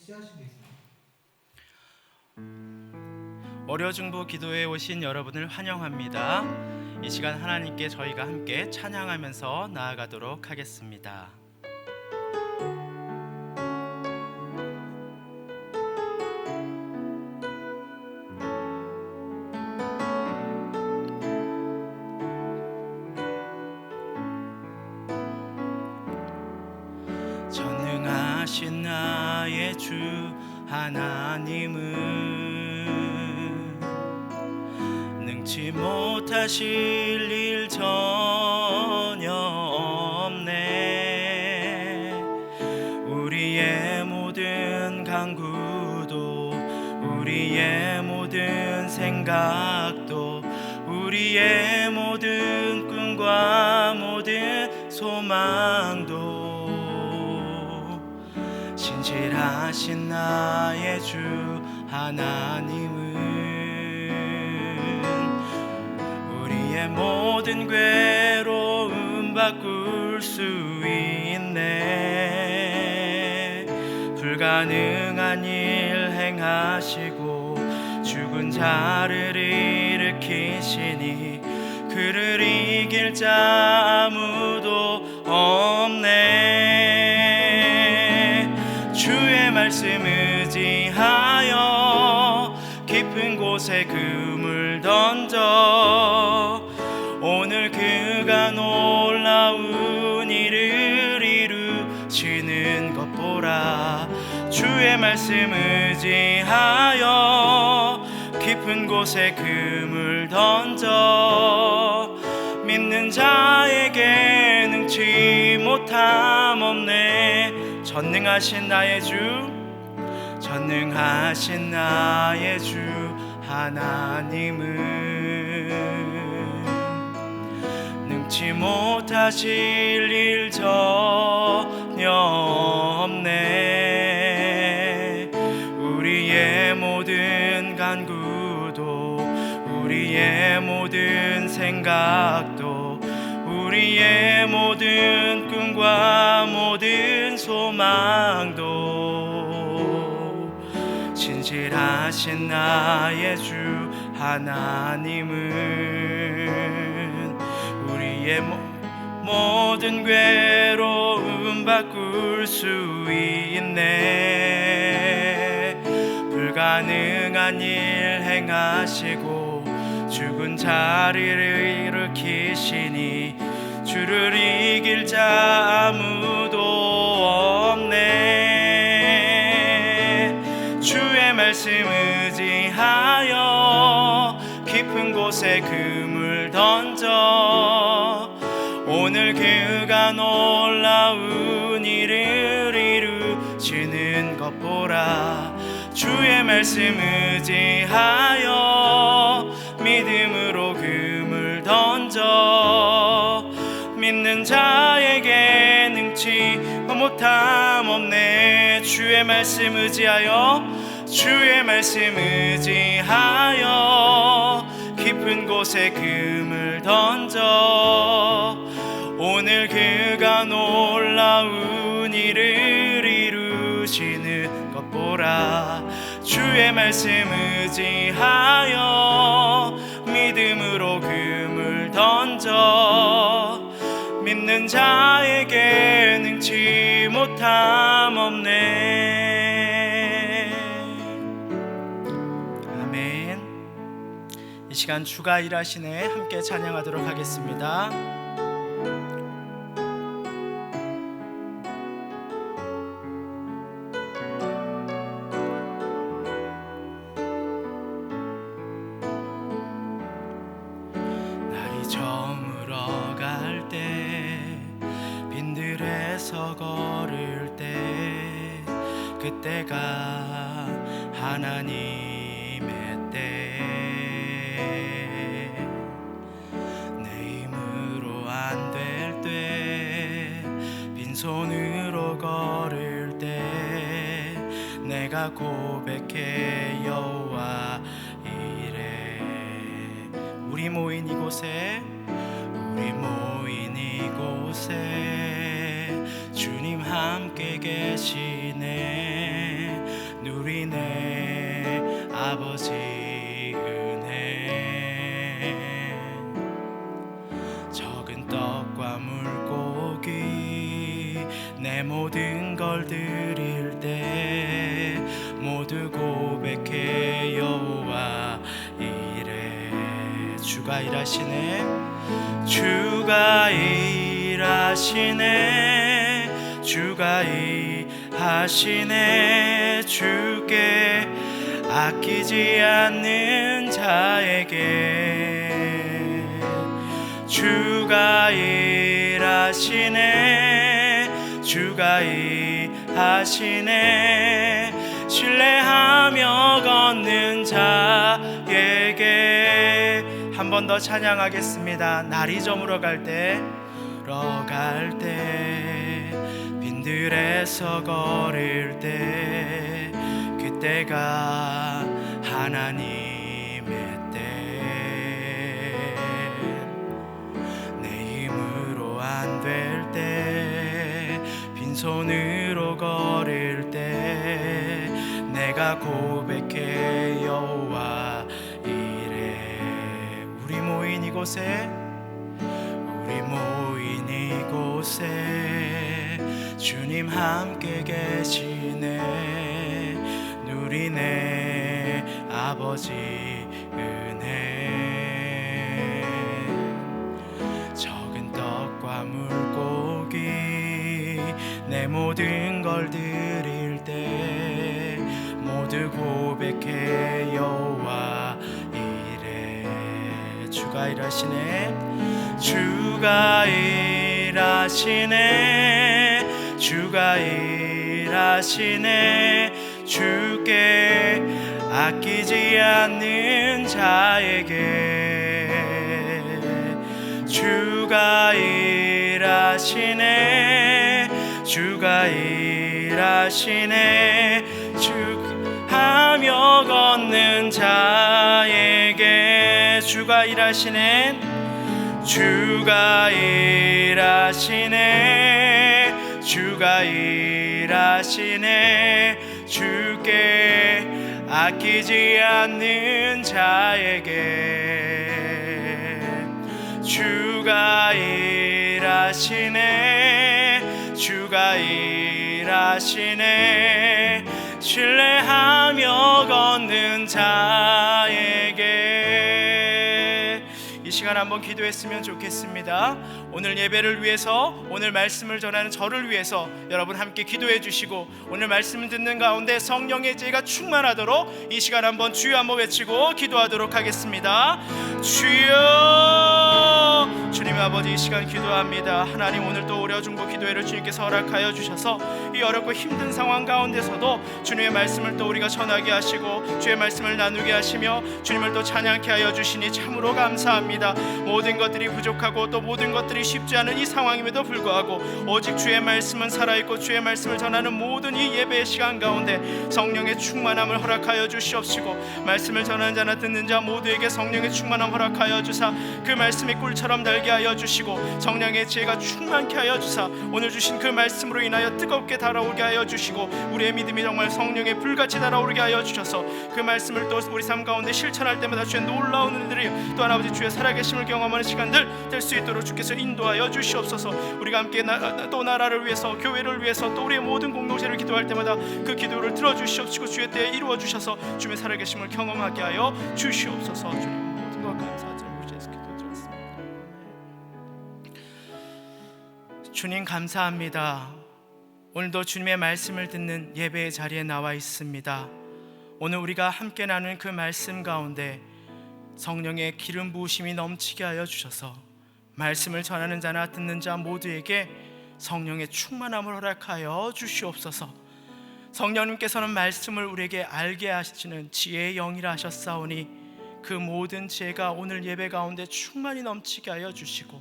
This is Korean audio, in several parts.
혹시 하신 게 있나요? 월요중보 기도에 오신 여러분을 환영합니다. 이 시간 하나님께 저희가 함께 찬양하면서 나아가도록 하겠습니다. 전능하신 나의 주 하나님은 능치 못하실 일 전혀 없네. 우리의 모든 간구도 우리의 모든 생각도 우리의 모든 꿈과 모든 소망도 신실하신 나의 주 하나님은 우리의 모든 괴로움 바꿀 수 있네. 불가능한 일 행하시고 죽은 자를 일으키시니 그를 이길 자 아무도 없네. 주의 말씀 의지하여 깊은 곳에 금을 던져 오늘 그가 놀라운 일을 이루시는 것 보라. 주의 말씀 의지하여 깊은 곳에 금을 던져 믿는 자에게 능치 못함 없네. 전능하신 나의 주, 전능하신 나의 주 하나님은 능치 못하실 일 전혀 없네. 우리의 모든 간구도 우리의 모든 생각도 우리의 모든 꿈과 모든 소망도 신실하신 나의 주 하나님은 우리의 모든 괴로움 바꿀 수 있네. 불가능한 일 행하시고 죽은 자를 일으키시니 주를 이길 자 아무도 없네. 주의 말씀 의지하여 깊은 곳에 금을 던져 오늘 그가 놀라운 일을 이루시는 것 보라. 주의 말씀 의지하여 믿음으로 금을 던져 믿는 자에게 능치 못함 없네. 주의 말씀 의지하여 주의 말씀 의지하여 깊은 곳에 금을 던져 오늘 그가 놀라운 일을 이루시는 것 보라. 주의 말씀 의지하여 믿음으로 금을 던져 믿는 자에게 능치 못함 없네. 아멘. 이 시간 주가 일하시네 함께 찬양하도록 하겠습니다. 저물어 갈 때 빈들에서 걸을 때 그때가 하나님의 때. 내 힘으로 안 될 때 빈손으로 걸을 때 내가 고백해 여호와 이래. 우리 모인 이곳에 주님 함께 계시네. 누리네 아버지 은혜. 적은 떡과 물고기 내 모든 걸 드릴 때 모두 고백해 여호와 이래. 주가 일하시네, 주가 일하시네, 주가 일하시네. 주께 아끼지 않는 자에게 주가 일하시네, 주가 일하시네. 신뢰하며 걷는 자에게. 한 번 더 찬양하겠습니다. 날이 저물어 갈 때, 빈들에서 걸을 때, 그때가 하나님의 때. 내 힘으로 안 될 때, 빈손으로 걸을 때, 내가 고백해 여호와 이래. 우리 모인 이곳에 주님 함께 계시네. 누리네 아버지 은혜. 적은 떡과 물고기 내 모든 걸 드릴 때 모두 고백해 여호와 이래. 주가 일하시네, 주가 일하시네, 주가 일하시네. 주께 아끼지 않는 자에게 주가 일하시네, 주가 일하시네. 하며 걷는 자에게 주가 일하시네, 주가 일하시네, 주가 일하시네. 주께 아끼지 않는 자에게 주가 일하시네, 주가 일하시네. 신뢰하며 걷는 자에게. 이 시간 한번 기도했으면 좋겠습니다. 오늘 예배를 위해서, 오늘 말씀을 전하는 저를 위해서 여러분 함께 기도해 주시고, 오늘 말씀을 듣는 가운데 성령의 지혜가 충만하도록 이 시간 한번 주여 한번 외치고 기도하도록 하겠습니다. 주여. 주님 아버지, 이 시간 기도합니다. 하나님, 오늘 또 우려 중보 기도회를 주님께서 허락하여 주셔서 이 어렵고 힘든 상황 가운데서도 주님의 말씀을 또 우리가 전하게 하시고 주의 말씀을 나누게 하시며 주님을 또 찬양케 하여 주시니 참으로 감사합니다. 모든 것들이 부족하고 또 모든 것들이 쉽지 않은 이 상황임에도 불구하고 오직 주의 말씀은 살아있고 주의 말씀을 전하는 모든 이 예배의 시간 가운데 성령의 충만함을 허락하여 주시옵시고, 말씀을 전하는 자나 듣는 자 모두에게 성령의 충만함 허락하여 주사 그 말씀이 꿀처럼 달게 하여 주시고 성령의 지혜가 충만케 하여 주사 오늘 주신 그 말씀으로 인하여 뜨겁게 달아오게 하여 주시고 우리의 믿음이 정말 성령의 불같이 달아오르게 하여 주셔서 그 말씀을 또 우리 삶 가운데 실천할 때마다 주의 놀라운 은혜들이 또한 아버지 주의 살아계심을 경험하는 시간들 될 수 있도록 주께서 인도하여 주시옵소서. 우리가 함께 또 나라를 위해서, 교회를 위해서, 또 우리의 모든 공동체를 기도할 때마다 그 기도를 들어주시옵시고 주의 때에 이루어 주셔서 주의 살아계심을 경험하게 하여 주시옵소서. 주님 모든 것 감사드리고 예수 기도 드렸습니다. 주님 감사합니다. 오늘도 주님의 말씀을 듣는 예배의 자리에 나와 있습니다. 오늘 우리가 함께 나눈 그 말씀 가운데 성령의 기름 부으심이 넘치게 하여 주셔서 말씀을 전하는 자나 듣는 자 모두에게 성령의 충만함을 허락하여 주시옵소서. 성령님께서는 말씀을 우리에게 알게 하시는 지혜의 영이라 하셨사오니 그 모든 지혜가 오늘 예배 가운데 충만히 넘치게 하여 주시고,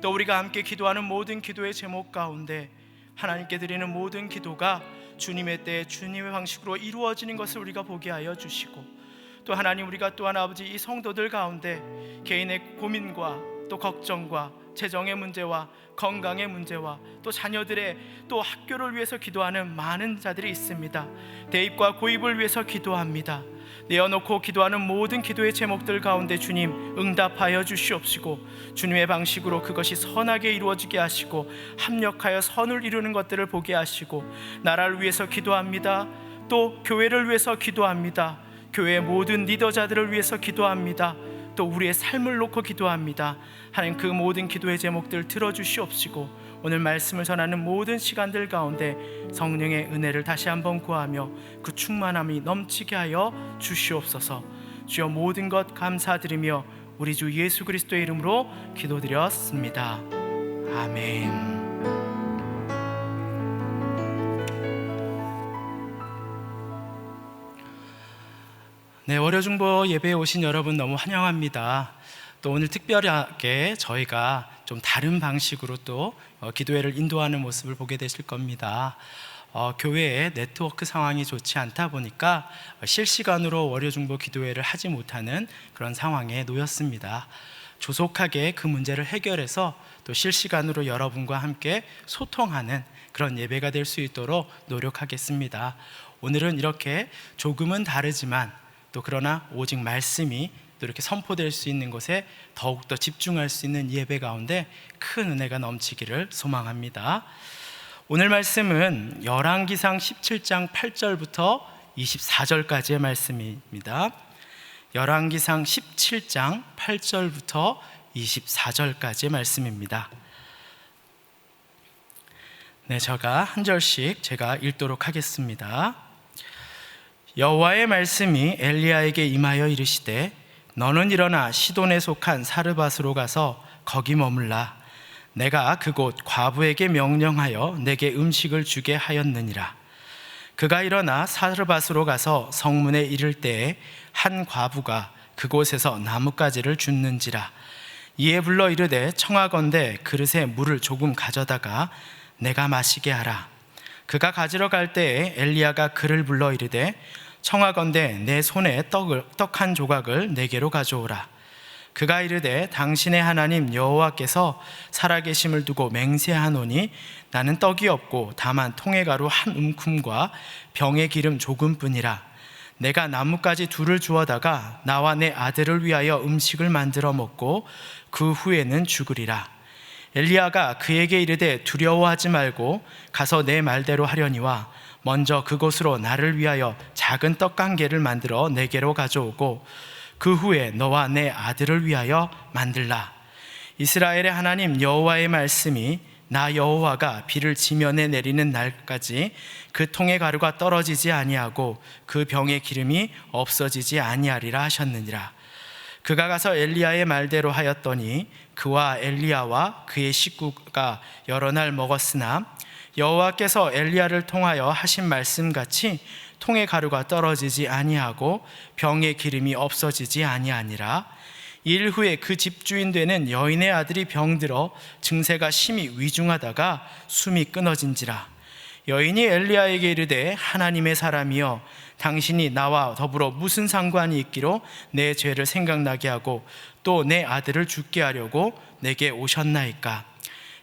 또 우리가 함께 기도하는 모든 기도의 제목 가운데 하나님께 드리는 모든 기도가 주님의 때에 주님의 방식으로 이루어지는 것을 우리가 보게 하여 주시고, 또 하나님, 우리가 또한 아버지 이 성도들 가운데 개인의 고민과 또 걱정과 재정의 문제와 건강의 문제와 또 자녀들의 또 학교를 위해서 기도하는 많은 자들이 있습니다. 대입과 고입을 위해서 기도합니다. 내어놓고 기도하는 모든 기도의 제목들 가운데 주님 응답하여 주시옵시고, 주님의 방식으로 그것이 선하게 이루어지게 하시고 합력하여 선을 이루는 것들을 보게 하시고, 나라를 위해서 기도합니다. 또 교회를 위해서 기도합니다. 교회의 모든 리더자들을 위해서 기도합니다. 또 우리의 삶을 놓고 기도합니다. 하나님, 그 모든 기도의 제목들 들어주시옵시고, 오늘 말씀을 전하는 모든 시간들 가운데 성령의 은혜를 다시 한번 구하며 그 충만함이 넘치게 하여 주시옵소서. 주여, 모든 것 감사드리며 우리 주 예수 그리스도의 이름으로 기도드렸습니다. 아멘. 네, 월요중보 예배에 오신 여러분 너무 환영합니다. 또 오늘 특별하게 저희가 좀 다른 방식으로 또 기도회를 인도하는 모습을 보게 되실 겁니다. 교회의 네트워크 상황이 좋지 않다 보니까 실시간으로 월요중보 기도회를 하지 못하는 그런 상황에 놓였습니다. 조속하게 그 문제를 해결해서 또 실시간으로 여러분과 함께 소통하는 그런 예배가 될 수 있도록 노력하겠습니다. 오늘은 이렇게 조금은 다르지만 또 그러나 오직 말씀이 또 이렇게 선포될 수 있는 곳에 더욱더 집중할 수 있는 예배 가운데 큰 은혜가 넘치기를 소망합니다. 오늘 말씀은 열왕기상 17장 8절부터 24절까지의 말씀입니다. 열왕기상 17장 8절부터 24절까지의 말씀입니다. 네, 제가 한 절씩 읽도록 하겠습니다. 여호와의 말씀이 엘리야에게 임하여 이르시되, 너는 일어나 시돈에 속한 사르밧으로 가서 거기 머물라. 내가 그곳 과부에게 명령하여 내게 음식을 주게 하였느니라. 그가 일어나 사르밧으로 가서 성문에 이를 때에 한 과부가 그곳에서 나뭇가지를 줍는지라. 이에 불러 이르되, 청하건대 그릇에 물을 조금 가져다가 내가 마시게 하라. 그가 가지러 갈 때에 엘리야가 그를 불러 이르되, 청하건대 내 손에 떡 한 조각을 내게로 가져오라. 그가 이르되, 당신의 하나님 여호와께서 살아계심을 두고 맹세하노니 나는 떡이 없고 다만 통에 가루 한 움큼과 병에 기름 조금뿐이라. 내가 나뭇가지 둘을 주워다가 나와 내 아들을 위하여 음식을 만들어 먹고 그 후에는 죽으리라. 엘리야가 그에게 이르되, 두려워하지 말고 가서 내 말대로 하려니와 먼저 그곳으로 나를 위하여 작은 떡 한 개를 만들어 내게로 가져오고 그 후에 너와 내 아들을 위하여 만들라. 이스라엘의 하나님 여호와의 말씀이 나 여호와가 비를 지면에 내리는 날까지 그 통의 가루가 떨어지지 아니하고 그 병의 기름이 없어지지 아니하리라 하셨느니라. 그가 가서 엘리야의 말대로 하였더니 그와 엘리야와 그의 식구가 여러 날 먹었으나 여호와께서 엘리야를 통하여 하신 말씀같이 통의 가루가 떨어지지 아니하고 병의 기름이 없어지지 아니하니라. 일 후에 그 집주인 되는 여인의 아들이 병들어 증세가 심히 위중하다가 숨이 끊어진지라. 여인이 엘리야에게 이르되, 하나님의 사람이여, 당신이 나와 더불어 무슨 상관이 있기로 내 죄를 생각나게 하고 또 내 아들을 죽게 하려고 내게 오셨나이까.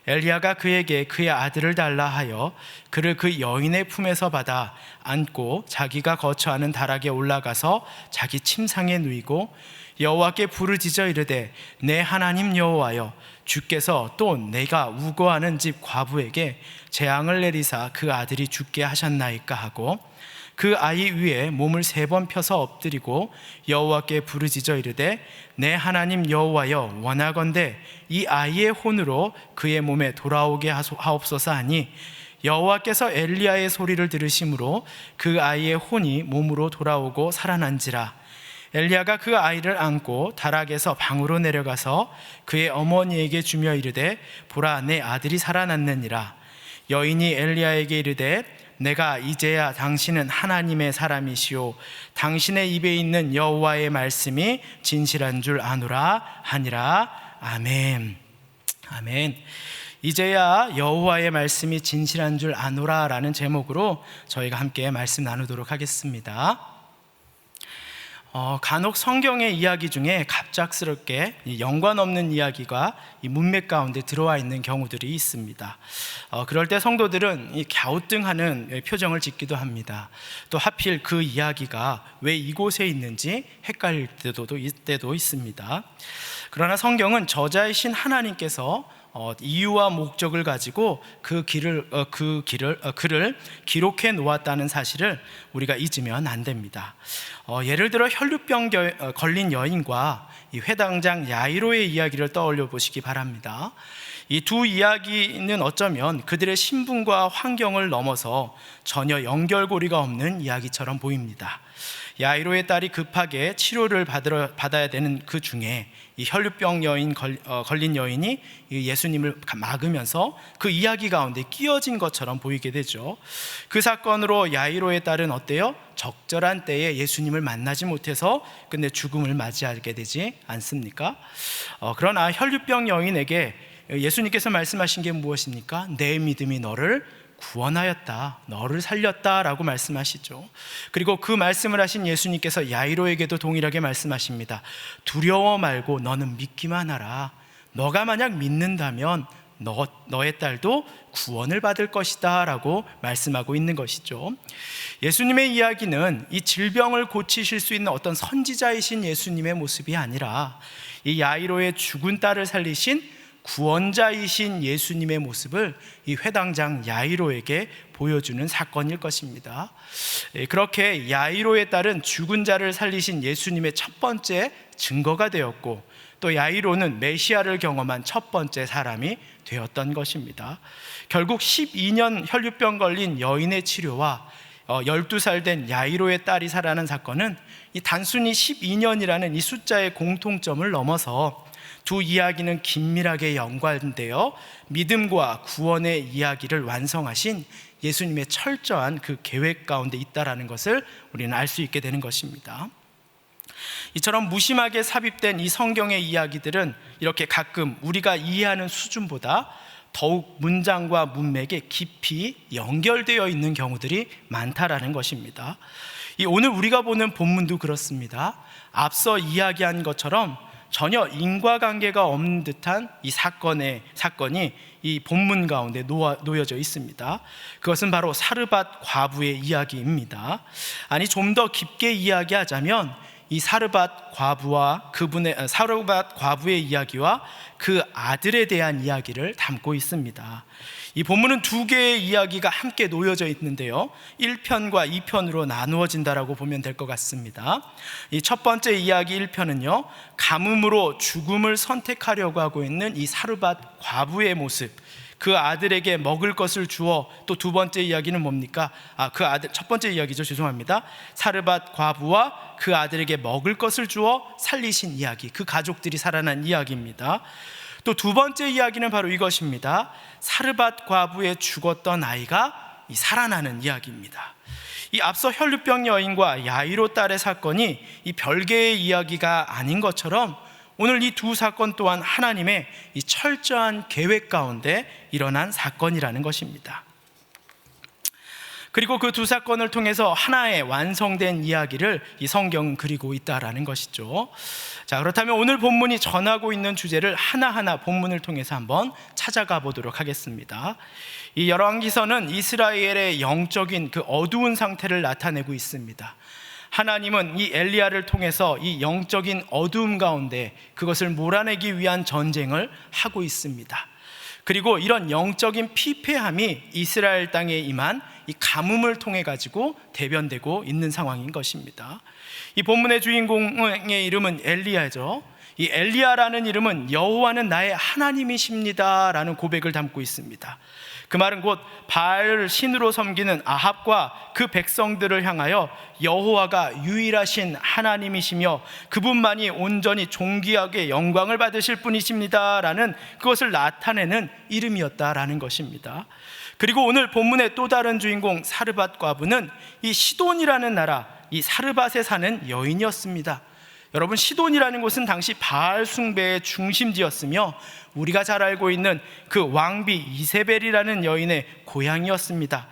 엘리야가 그에게 그의 아들을 달라 하여 그를 그 여인의 품에서 받아 안고 자기가 거처하는 다락에 올라가서 자기 침상에 누이고 여호와께 부르짖어 이르되, 내 하나님 여호와여, 주께서 또 내가 우거하는 집 과부에게 재앙을 내리사 그 아들이 죽게 하셨나이까 하고 그 아이 위에 몸을 3번 펴서 엎드리고 여호와께 부르짖어 이르되, 내 하나님 여호와여, 원하건대 이 아이의 혼으로 그의 몸에 돌아오게 하옵소서 하니 여호와께서 엘리야의 소리를 들으심으로 그 아이의 혼이 몸으로 돌아오고 살아난지라. 엘리야가 그 아이를 안고 다락에서 방으로 내려가서 그의 어머니에게 주며 이르되, 보라, 내 아들이 살아났느니라. 여인이 엘리야에게 이르되, 내가 이제야 당신은 하나님의 사람이시오, 당신의 입에 있는 여호와의 말씀이 진실한 줄 아노라 하니라. 아멘. 아멘. 이제야 여호와의 말씀이 진실한 줄 아노라 라는 제목으로 저희가 함께 말씀 나누도록 하겠습니다. 간혹 성경의 이야기 중에 갑작스럽게 이 연관 없는 이야기가 이 문맥 가운데 들어와 있는 경우들이 있습니다. 그럴 때 성도들은 이 갸우뚱하는 표정을 짓기도 합니다. 또 하필 그 이야기가 왜 이곳에 있는지 헷갈릴 때도 있습니다. 그러나 성경은 저자이신 하나님께서 이유와 목적을 가지고 글을 기록해 놓았다는 사실을 우리가 잊으면 안 됩니다. 예를 들어 혈루병 걸린 여인과 이 회당장 야이로의 이야기를 떠올려 보시기 바랍니다. 이 두 이야기는 어쩌면 그들의 신분과 환경을 넘어서 전혀 연결고리가 없는 이야기처럼 보입니다. 야이로의 딸이 급하게 치료를 받아야 되는 그 중에 이 혈루병 걸린 여인이 예수님을 막으면서 그 이야기 가운데 끼어진 것처럼 보이게 되죠. 그 사건으로 야이로의 딸은 어때요? 적절한 때에 예수님을 만나지 못해서 끝내 죽음을 맞이하게 되지 않습니까? 그러나 혈루병 여인에게 예수님께서 말씀하신 게 무엇입니까? 내 믿음이 너를 구원하였다, 너를 살렸다 라고 말씀하시죠. 그리고 그 말씀을 하신 예수님께서 야이로에게도 동일하게 말씀하십니다. 두려워 말고 너는 믿기만 하라. 너가 만약 믿는다면 너의 딸도 구원을 받을 것이다 라고 말씀하고 있는 것이죠. 예수님의 이야기는 이 질병을 고치실 수 있는 어떤 선지자이신 예수님의 모습이 아니라 이 야이로의 죽은 딸을 살리신 구원자이신 예수님의 모습을 이 회당장 야이로에게 보여주는 사건일 것입니다. 그렇게 야이로의 딸은 죽은 자를 살리신 예수님의 첫 번째 증거가 되었고, 또 야이로는 메시아를 경험한 첫 번째 사람이 되었던 것입니다. 결국 12년 혈루병 걸린 여인의 치료와 12살 된 야이로의 딸이 살아난 사건은 이 단순히 12년이라는 이 숫자의 공통점을 넘어서 두 이야기는 긴밀하게 연관되어 믿음과 구원의 이야기를 완성하신 예수님의 철저한 그 계획 가운데 있다라는 것을 우리는 알 수 있게 되는 것입니다. 이처럼 무심하게 삽입된 이 성경의 이야기들은 이렇게 가끔 우리가 이해하는 수준보다 더욱 문장과 문맥에 깊이 연결되어 있는 경우들이 많다라는 것입니다. 오늘 우리가 보는 본문도 그렇습니다. 앞서 이야기한 것처럼 전혀 인과관계가 없는 듯한 이 사건이 이 본문 가운데 놓여져 있습니다. 그것은 바로 사르밧 과부의 이야기입니다. 아니, 좀 더 깊게 이야기하자면 이 사르밧 과부의 이야기와 그 아들에 대한 이야기를 담고 있습니다. 이 본문은 두 개의 이야기가 함께 놓여져 있는데요, 1편과 2편으로 나누어진다라고 보면 될 것 같습니다. 이 첫 번째 이야기 1편은요, 가뭄으로 죽음을 선택하려고 하고 있는 이 사르밧 과부의 모습, 그 아들에게 먹을 것을 주어, 또 두 번째 이야기는 뭡니까? 첫 번째 이야기죠, 죄송합니다. 사르밧 과부와 그 아들에게 먹을 것을 주어 살리신 이야기, 그 가족들이 살아난 이야기입니다. 또 두 번째 이야기는 바로 이것입니다. 사르밧 과부의 죽었던 아이가 살아나는 이야기입니다. 이 앞서 혈루병 여인과 야이로 딸의 사건이 이 별개의 이야기가 아닌 것처럼 오늘 이 두 사건 또한 하나님의 이 철저한 계획 가운데 일어난 사건이라는 것입니다. 그리고 그 두 사건을 통해서 하나의 완성된 이야기를 이 성경은 그리고 있다라는 것이죠. 자, 그렇다면 오늘 본문이 전하고 있는 주제를 하나하나 본문을 통해서 한번 찾아가 보도록 하겠습니다. 이 열왕기서는 이스라엘의 영적인 그 어두운 상태를 나타내고 있습니다. 하나님은 이 엘리야를 통해서 이 영적인 어두움 가운데 그것을 몰아내기 위한 전쟁을 하고 있습니다. 그리고 이런 영적인 피폐함이 이스라엘 땅에 임한 이 가뭄을 통해 가지고 대변되고 있는 상황인 것입니다. 이 본문의 주인공의 이름은 엘리야죠. 이 엘리야라는 이름은 여호와는 나의 하나님이십니다 라는 고백을 담고 있습니다. 그 말은 곧 바알을 신으로 섬기는 아합과 그 백성들을 향하여 여호와가 유일하신 하나님이시며 그분만이 온전히 존귀하게 영광을 받으실 분이십니다 라는 그것을 나타내는 이름이었다라는 것입니다. 그리고 오늘 본문의 또 다른 주인공 사르밧 과부는 이 시돈이라는 나라, 이 사르밧에 사는 여인이었습니다. 여러분, 시돈이라는 곳은 당시 바알 숭배의 중심지였으며 우리가 잘 알고 있는 그 왕비 이세벨이라는 여인의 고향이었습니다.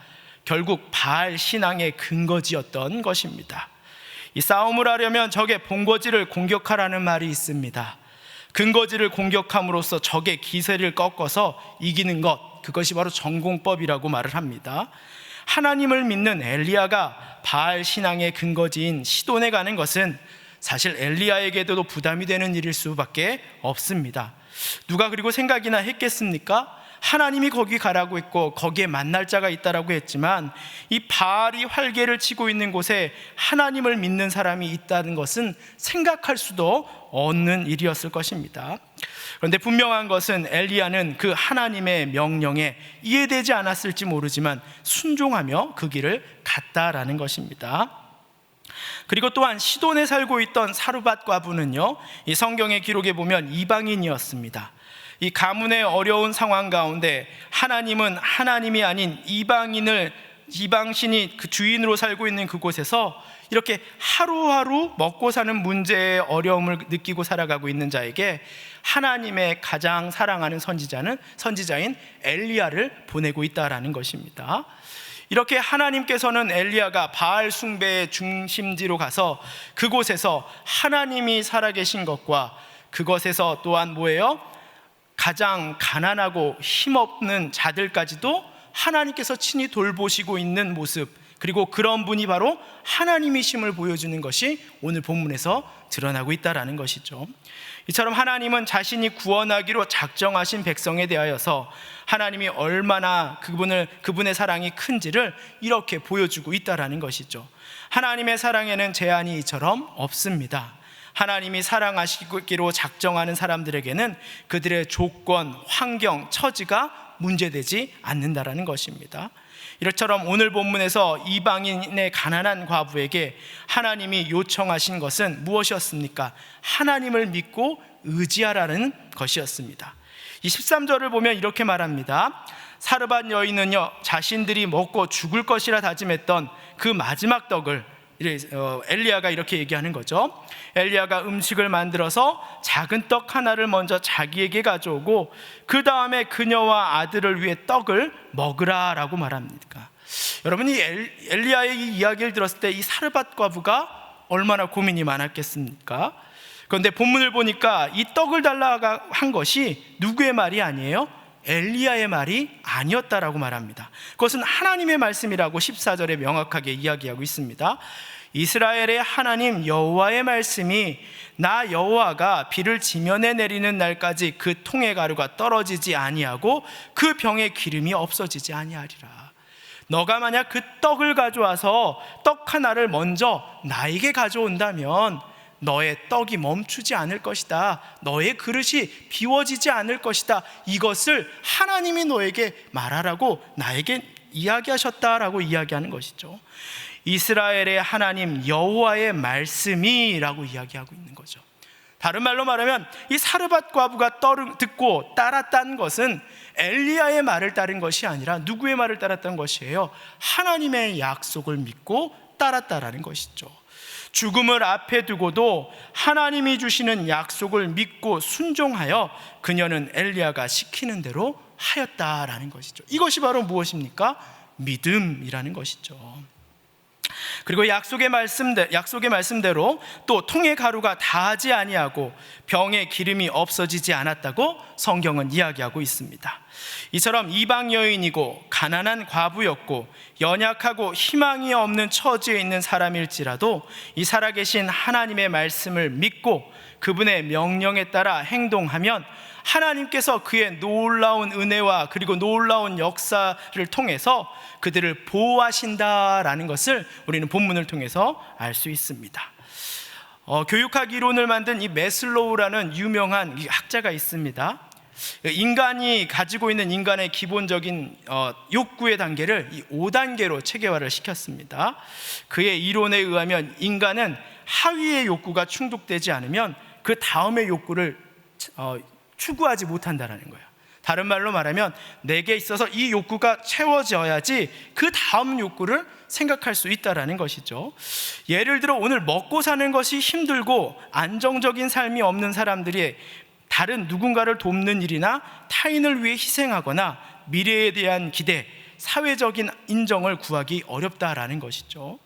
결국 바알 신앙의 근거지였던 것입니다. 이 싸움을 하려면 적의 본거지를 공격하라는 말이 있습니다. 근거지를 공격함으로써 적의 기세를 꺾어서 이기는 것, 그것이 바로 전공법이라고 말을 합니다. 하나님을 믿는 엘리야가 바알 신앙의 근거지인 시돈에 가는 것은 사실 엘리야에게도 부담이 되는 일일 수밖에 없습니다. 누가 그리고 생각이나 했겠습니까? 하나님이 거기 가라고 했고 거기에 만날 자가 있다라고 했지만 이 바알이 활개를 치고 있는 곳에 하나님을 믿는 사람이 있다는 것은 생각할 수도 없는 일이었을 것입니다. 그런데 분명한 것은 엘리야는 그 하나님의 명령에 이해되지 않았을지 모르지만 순종하며 그 길을 갔다라는 것입니다. 그리고 또한 시돈에 살고 있던 사르밧 과부는요, 이 성경의 기록에 보면 이방인이었습니다. 이 가문의 어려운 상황 가운데 하나님은 하나님이 아닌 이방신이 그 주인으로 살고 있는 그곳에서 이렇게 하루하루 먹고 사는 문제의 어려움을 느끼고 살아가고 있는 자에게 하나님의 가장 사랑하는 선지자인 엘리야를 보내고 있다라는 것입니다. 이렇게 하나님께서는 엘리야가 바알 숭배의 중심지로 가서 그곳에서 하나님이 살아계신 것과 그것에서 또한 뭐예요? 가장 가난하고 힘없는 자들까지도 하나님께서 친히 돌보시고 있는 모습, 그리고 그런 분이 바로 하나님이심을 보여주는 것이 오늘 본문에서 드러나고 있다라는 것이죠. 이처럼 하나님은 자신이 구원하기로 작정하신 백성에 대하여서 하나님이 얼마나 그분의 사랑이 큰지를 이렇게 보여주고 있다라는 것이죠. 하나님의 사랑에는 제한이 이처럼 없습니다. 하나님이 사랑하시기로 작정하는 사람들에게는 그들의 조건, 환경, 처지가 문제되지 않는다라는 것입니다. 이처럼 오늘 본문에서 이방인의 가난한 과부에게 하나님이 요청하신 것은 무엇이었습니까? 하나님을 믿고 의지하라는 것이었습니다. 이 13절을 보면 이렇게 말합니다. 사르밧 여인은요, 자신들이 먹고 죽을 것이라 다짐했던 그 마지막 떡을 엘리야가 이렇게 얘기하는 거죠. 엘리야가 음식을 만들어서 작은 떡 하나를 먼저 자기에게 가져오고 그 다음에 그녀와 아들을 위해 떡을 먹으라라고 말합니다. 여러분, 이 엘리야의 이 이야기를 들었을 때 이 사르밧 과부가 얼마나 고민이 많았겠습니까? 그런데 본문을 보니까 이 떡을 달라고 한 것이 누구의 말이 아니에요? 엘리야의 말이 아니었다라고 말합니다. 그것은 하나님의 말씀이라고 14절에 명확하게 이야기하고 있습니다. 이스라엘의 하나님 여호와의 말씀이 나 여호와가 비를 지면에 내리는 날까지 그 통의 가루가 떨어지지 아니하고 그 병의 기름이 없어지지 아니하리라. 너가 만약 그 떡을 가져와서 떡 하나를 먼저 나에게 가져온다면 너의 떡이 멈추지 않을 것이다. 너의 그릇이 비워지지 않을 것이다. 이것을 하나님이 너에게 말하라고 나에게 이야기하셨다라고 이야기하는 것이죠. 이스라엘의 하나님 여호와의 말씀이라고 이야기하고 있는 거죠. 다른 말로 말하면 이 사르밧 과부가 듣고 따랐다는 것은 엘리야의 말을 따른 것이 아니라 누구의 말을 따랐다는 것이에요? 하나님의 약속을 믿고 따랐다라는 것이죠. 죽음을 앞에 두고도 하나님이 주시는 약속을 믿고 순종하여 그녀는 엘리야가 시키는 대로 하였다라는 것이죠. 이것이 바로 무엇입니까? 믿음이라는 것이죠. 그리고 약속의 말씀대로 또 통의 가루가 다하지 아니하고 병의 기름이 없어지지 않았다고 성경은 이야기하고 있습니다. 이처럼 이방 여인이고 가난한 과부였고 연약하고 희망이 없는 처지에 있는 사람일지라도 이 살아계신 하나님의 말씀을 믿고 그분의 명령에 따라 행동하면 하나님께서 그의 놀라운 은혜와 그리고 놀라운 역사를 통해서 그들을 보호하신다라는 것을 우리는 본문을 통해서 알 수 있습니다. 교육학 이론을 만든 이 메슬로우라는 유명한 학자가 있습니다. 인간이 가지고 있는 인간의 기본적인 욕구의 단계를 이 5단계로 체계화를 시켰습니다. 그의 이론에 의하면 인간은 하위의 욕구가 충족되지 않으면 그 다음의 욕구를 추구하지 못한다는 거예요. 다른 말로 말하면 내게 있어서 이 욕구가 채워져야지 그 다음 욕구를 생각할 수 있다는 것이죠. 예를 들어 오늘 먹고 사는 것이 힘들고 안정적인 삶이 없는 사람들이 다른 누군가를 돕는 일이나 타인을 위해 희생하거나 미래에 대한 기대, 사회적인 인정을 구하기 어렵다라는 것이죠.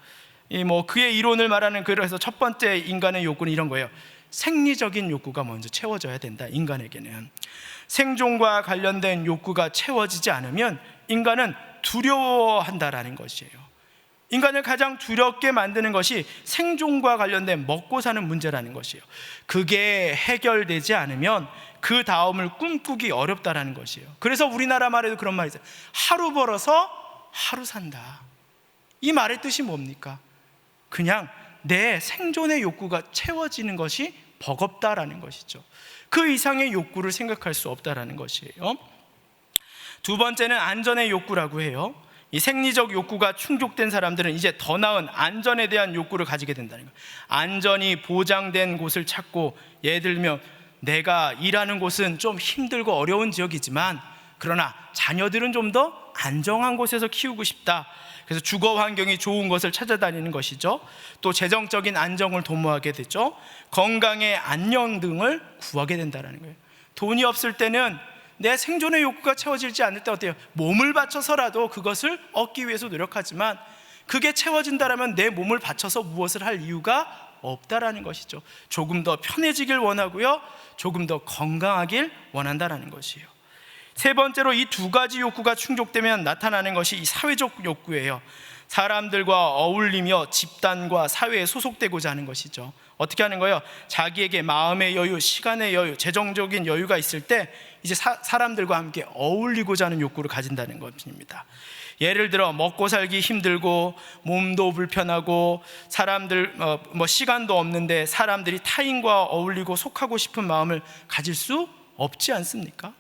그의 이론을 말하는, 그래서 첫 번째 인간의 욕구는 이런 거예요. 생리적인 욕구가 먼저 채워져야 된다. 인간에게는 생존과 관련된 욕구가 채워지지 않으면 인간은 두려워한다라는 것이에요. 인간을 가장 두렵게 만드는 것이 생존과 관련된 먹고 사는 문제라는 것이에요. 그게 해결되지 않으면 그 다음을 꿈꾸기 어렵다라는 것이에요. 그래서 우리나라 말에도 그런 말이 있어요. 하루 벌어서 하루 산다. 이 말의 뜻이 뭡니까? 그냥 내 생존의 욕구가 채워지는 것이 버겁다라는 것이죠. 그 이상의 욕구를 생각할 수 없다라는 것이에요. 두 번째는 안전의 욕구라고 해요. 이 생리적 욕구가 충족된 사람들은 이제 더 나은 안전에 대한 욕구를 가지게 된다는 거예요. 안전이 보장된 곳을 찾고, 예를 들면 내가 일하는 곳은 좀 힘들고 어려운 지역이지만 그러나 자녀들은 좀 더 안정한 곳에서 키우고 싶다. 그래서 주거 환경이 좋은 것을 찾아다니는 것이죠. 또 재정적인 안정을 도모하게 되죠. 건강의 안녕 등을 구하게 된다는 거예요. 돈이 없을 때는 내 생존의 욕구가 채워지지 않을 때 어때요? 몸을 바쳐서라도 그것을 얻기 위해서 노력하지만 그게 채워진다면 내 몸을 바쳐서 무엇을 할 이유가 없다라는 것이죠. 조금 더 편해지길 원하고요, 조금 더 건강하길 원한다라는 것이에요. 세 번째로 이 두 가지 욕구가 충족되면 나타나는 것이 이 사회적 욕구예요. 사람들과 어울리며 집단과 사회에 소속되고자 하는 것이죠. 어떻게 하는 거예요? 자기에게 마음의 여유, 시간의 여유, 재정적인 여유가 있을 때 이제 사람들과 함께 어울리고자 하는 욕구를 가진다는 것입니다. 예를 들어 먹고 살기 힘들고 몸도 불편하고 사람들 시간도 없는데 사람들이 타인과 어울리고 속하고 싶은 마음을 가질 수 없지 않습니까?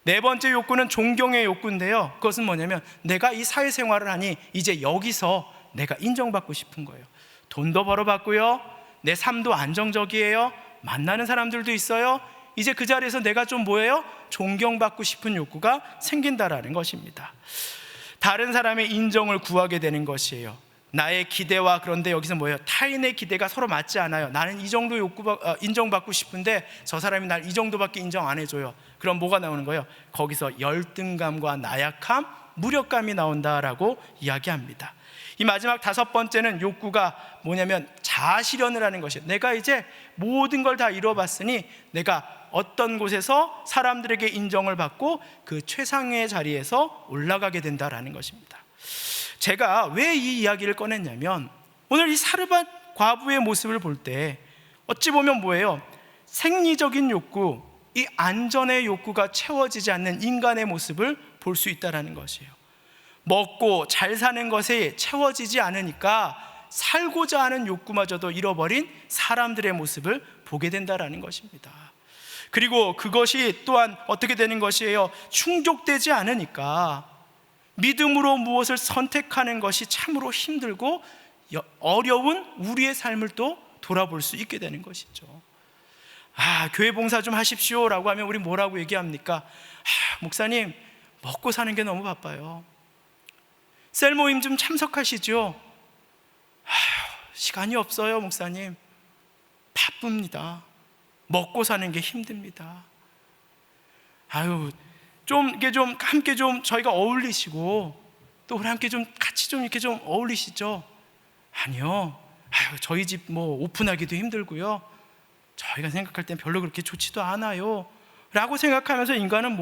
네 번째 욕구는 존경의 욕구인데요, 그것은 뭐냐면 내가 이 사회생활을 하니 이제 여기서 내가 인정받고 싶은 거예요. 돈도 벌어봤고요, 내 삶도 안정적이에요, 만나는 사람들도 있어요. 이제 그 자리에서 내가 좀 존경받고 싶은 욕구가 생긴다라는 것입니다. 다른 사람의 인정을 구하게 되는 것이에요. 나의 기대와, 그런데 여기서 타인의 기대가 서로 맞지 않아요. 나는 이 정도 인정받고 싶은데 저 사람이 날 이 정도밖에 인정 안 해줘요. 그럼 뭐가 나오는 거예요? 거기서 열등감과 나약함, 무력감이 나온다라고 이야기합니다. 이 마지막 다섯 번째는 욕구가 뭐냐면 자아실현을 하는 것이에요. 내가 이제 모든 걸 다 이뤄봤으니 내가 어떤 곳에서 사람들에게 인정을 받고 그 최상의 자리에서 올라가게 된다라는 것입니다. 제가 왜 이 이야기를 꺼냈냐면, 오늘 이 사르밧 과부의 모습을 볼 때 어찌 보면 생리적인 욕구, 이 안전의 욕구가 채워지지 않는 인간의 모습을 볼 수 있다는 것이에요. 먹고 잘 사는 것에 채워지지 않으니까 살고자 하는 욕구마저도 잃어버린 사람들의 모습을 보게 된다는 것입니다. 그리고 그것이 또한 어떻게 되는 것이에요? 충족되지 않으니까 믿음으로 무엇을 선택하는 것이 참으로 힘들고 어려운 우리의 삶을 또 돌아볼 수 있게 되는 것이죠. 교회 봉사 좀 하십시오 라고 하면 우리 뭐라고 얘기합니까? 목사님, 먹고 사는 게 너무 바빠요. 셀 모임 좀 참석하시죠. 시간이 없어요 목사님. 바쁩니다. 먹고 사는 게 힘듭니다. 함께 저희가 어울리시고 또 우리 함께 같이 이렇게 어울리시죠. 아니요, 저희 집 오픈하기도 힘들고요, 저희가 생각할 땐 별로 그렇게 좋지도 않아요 라고 생각하면서 인간은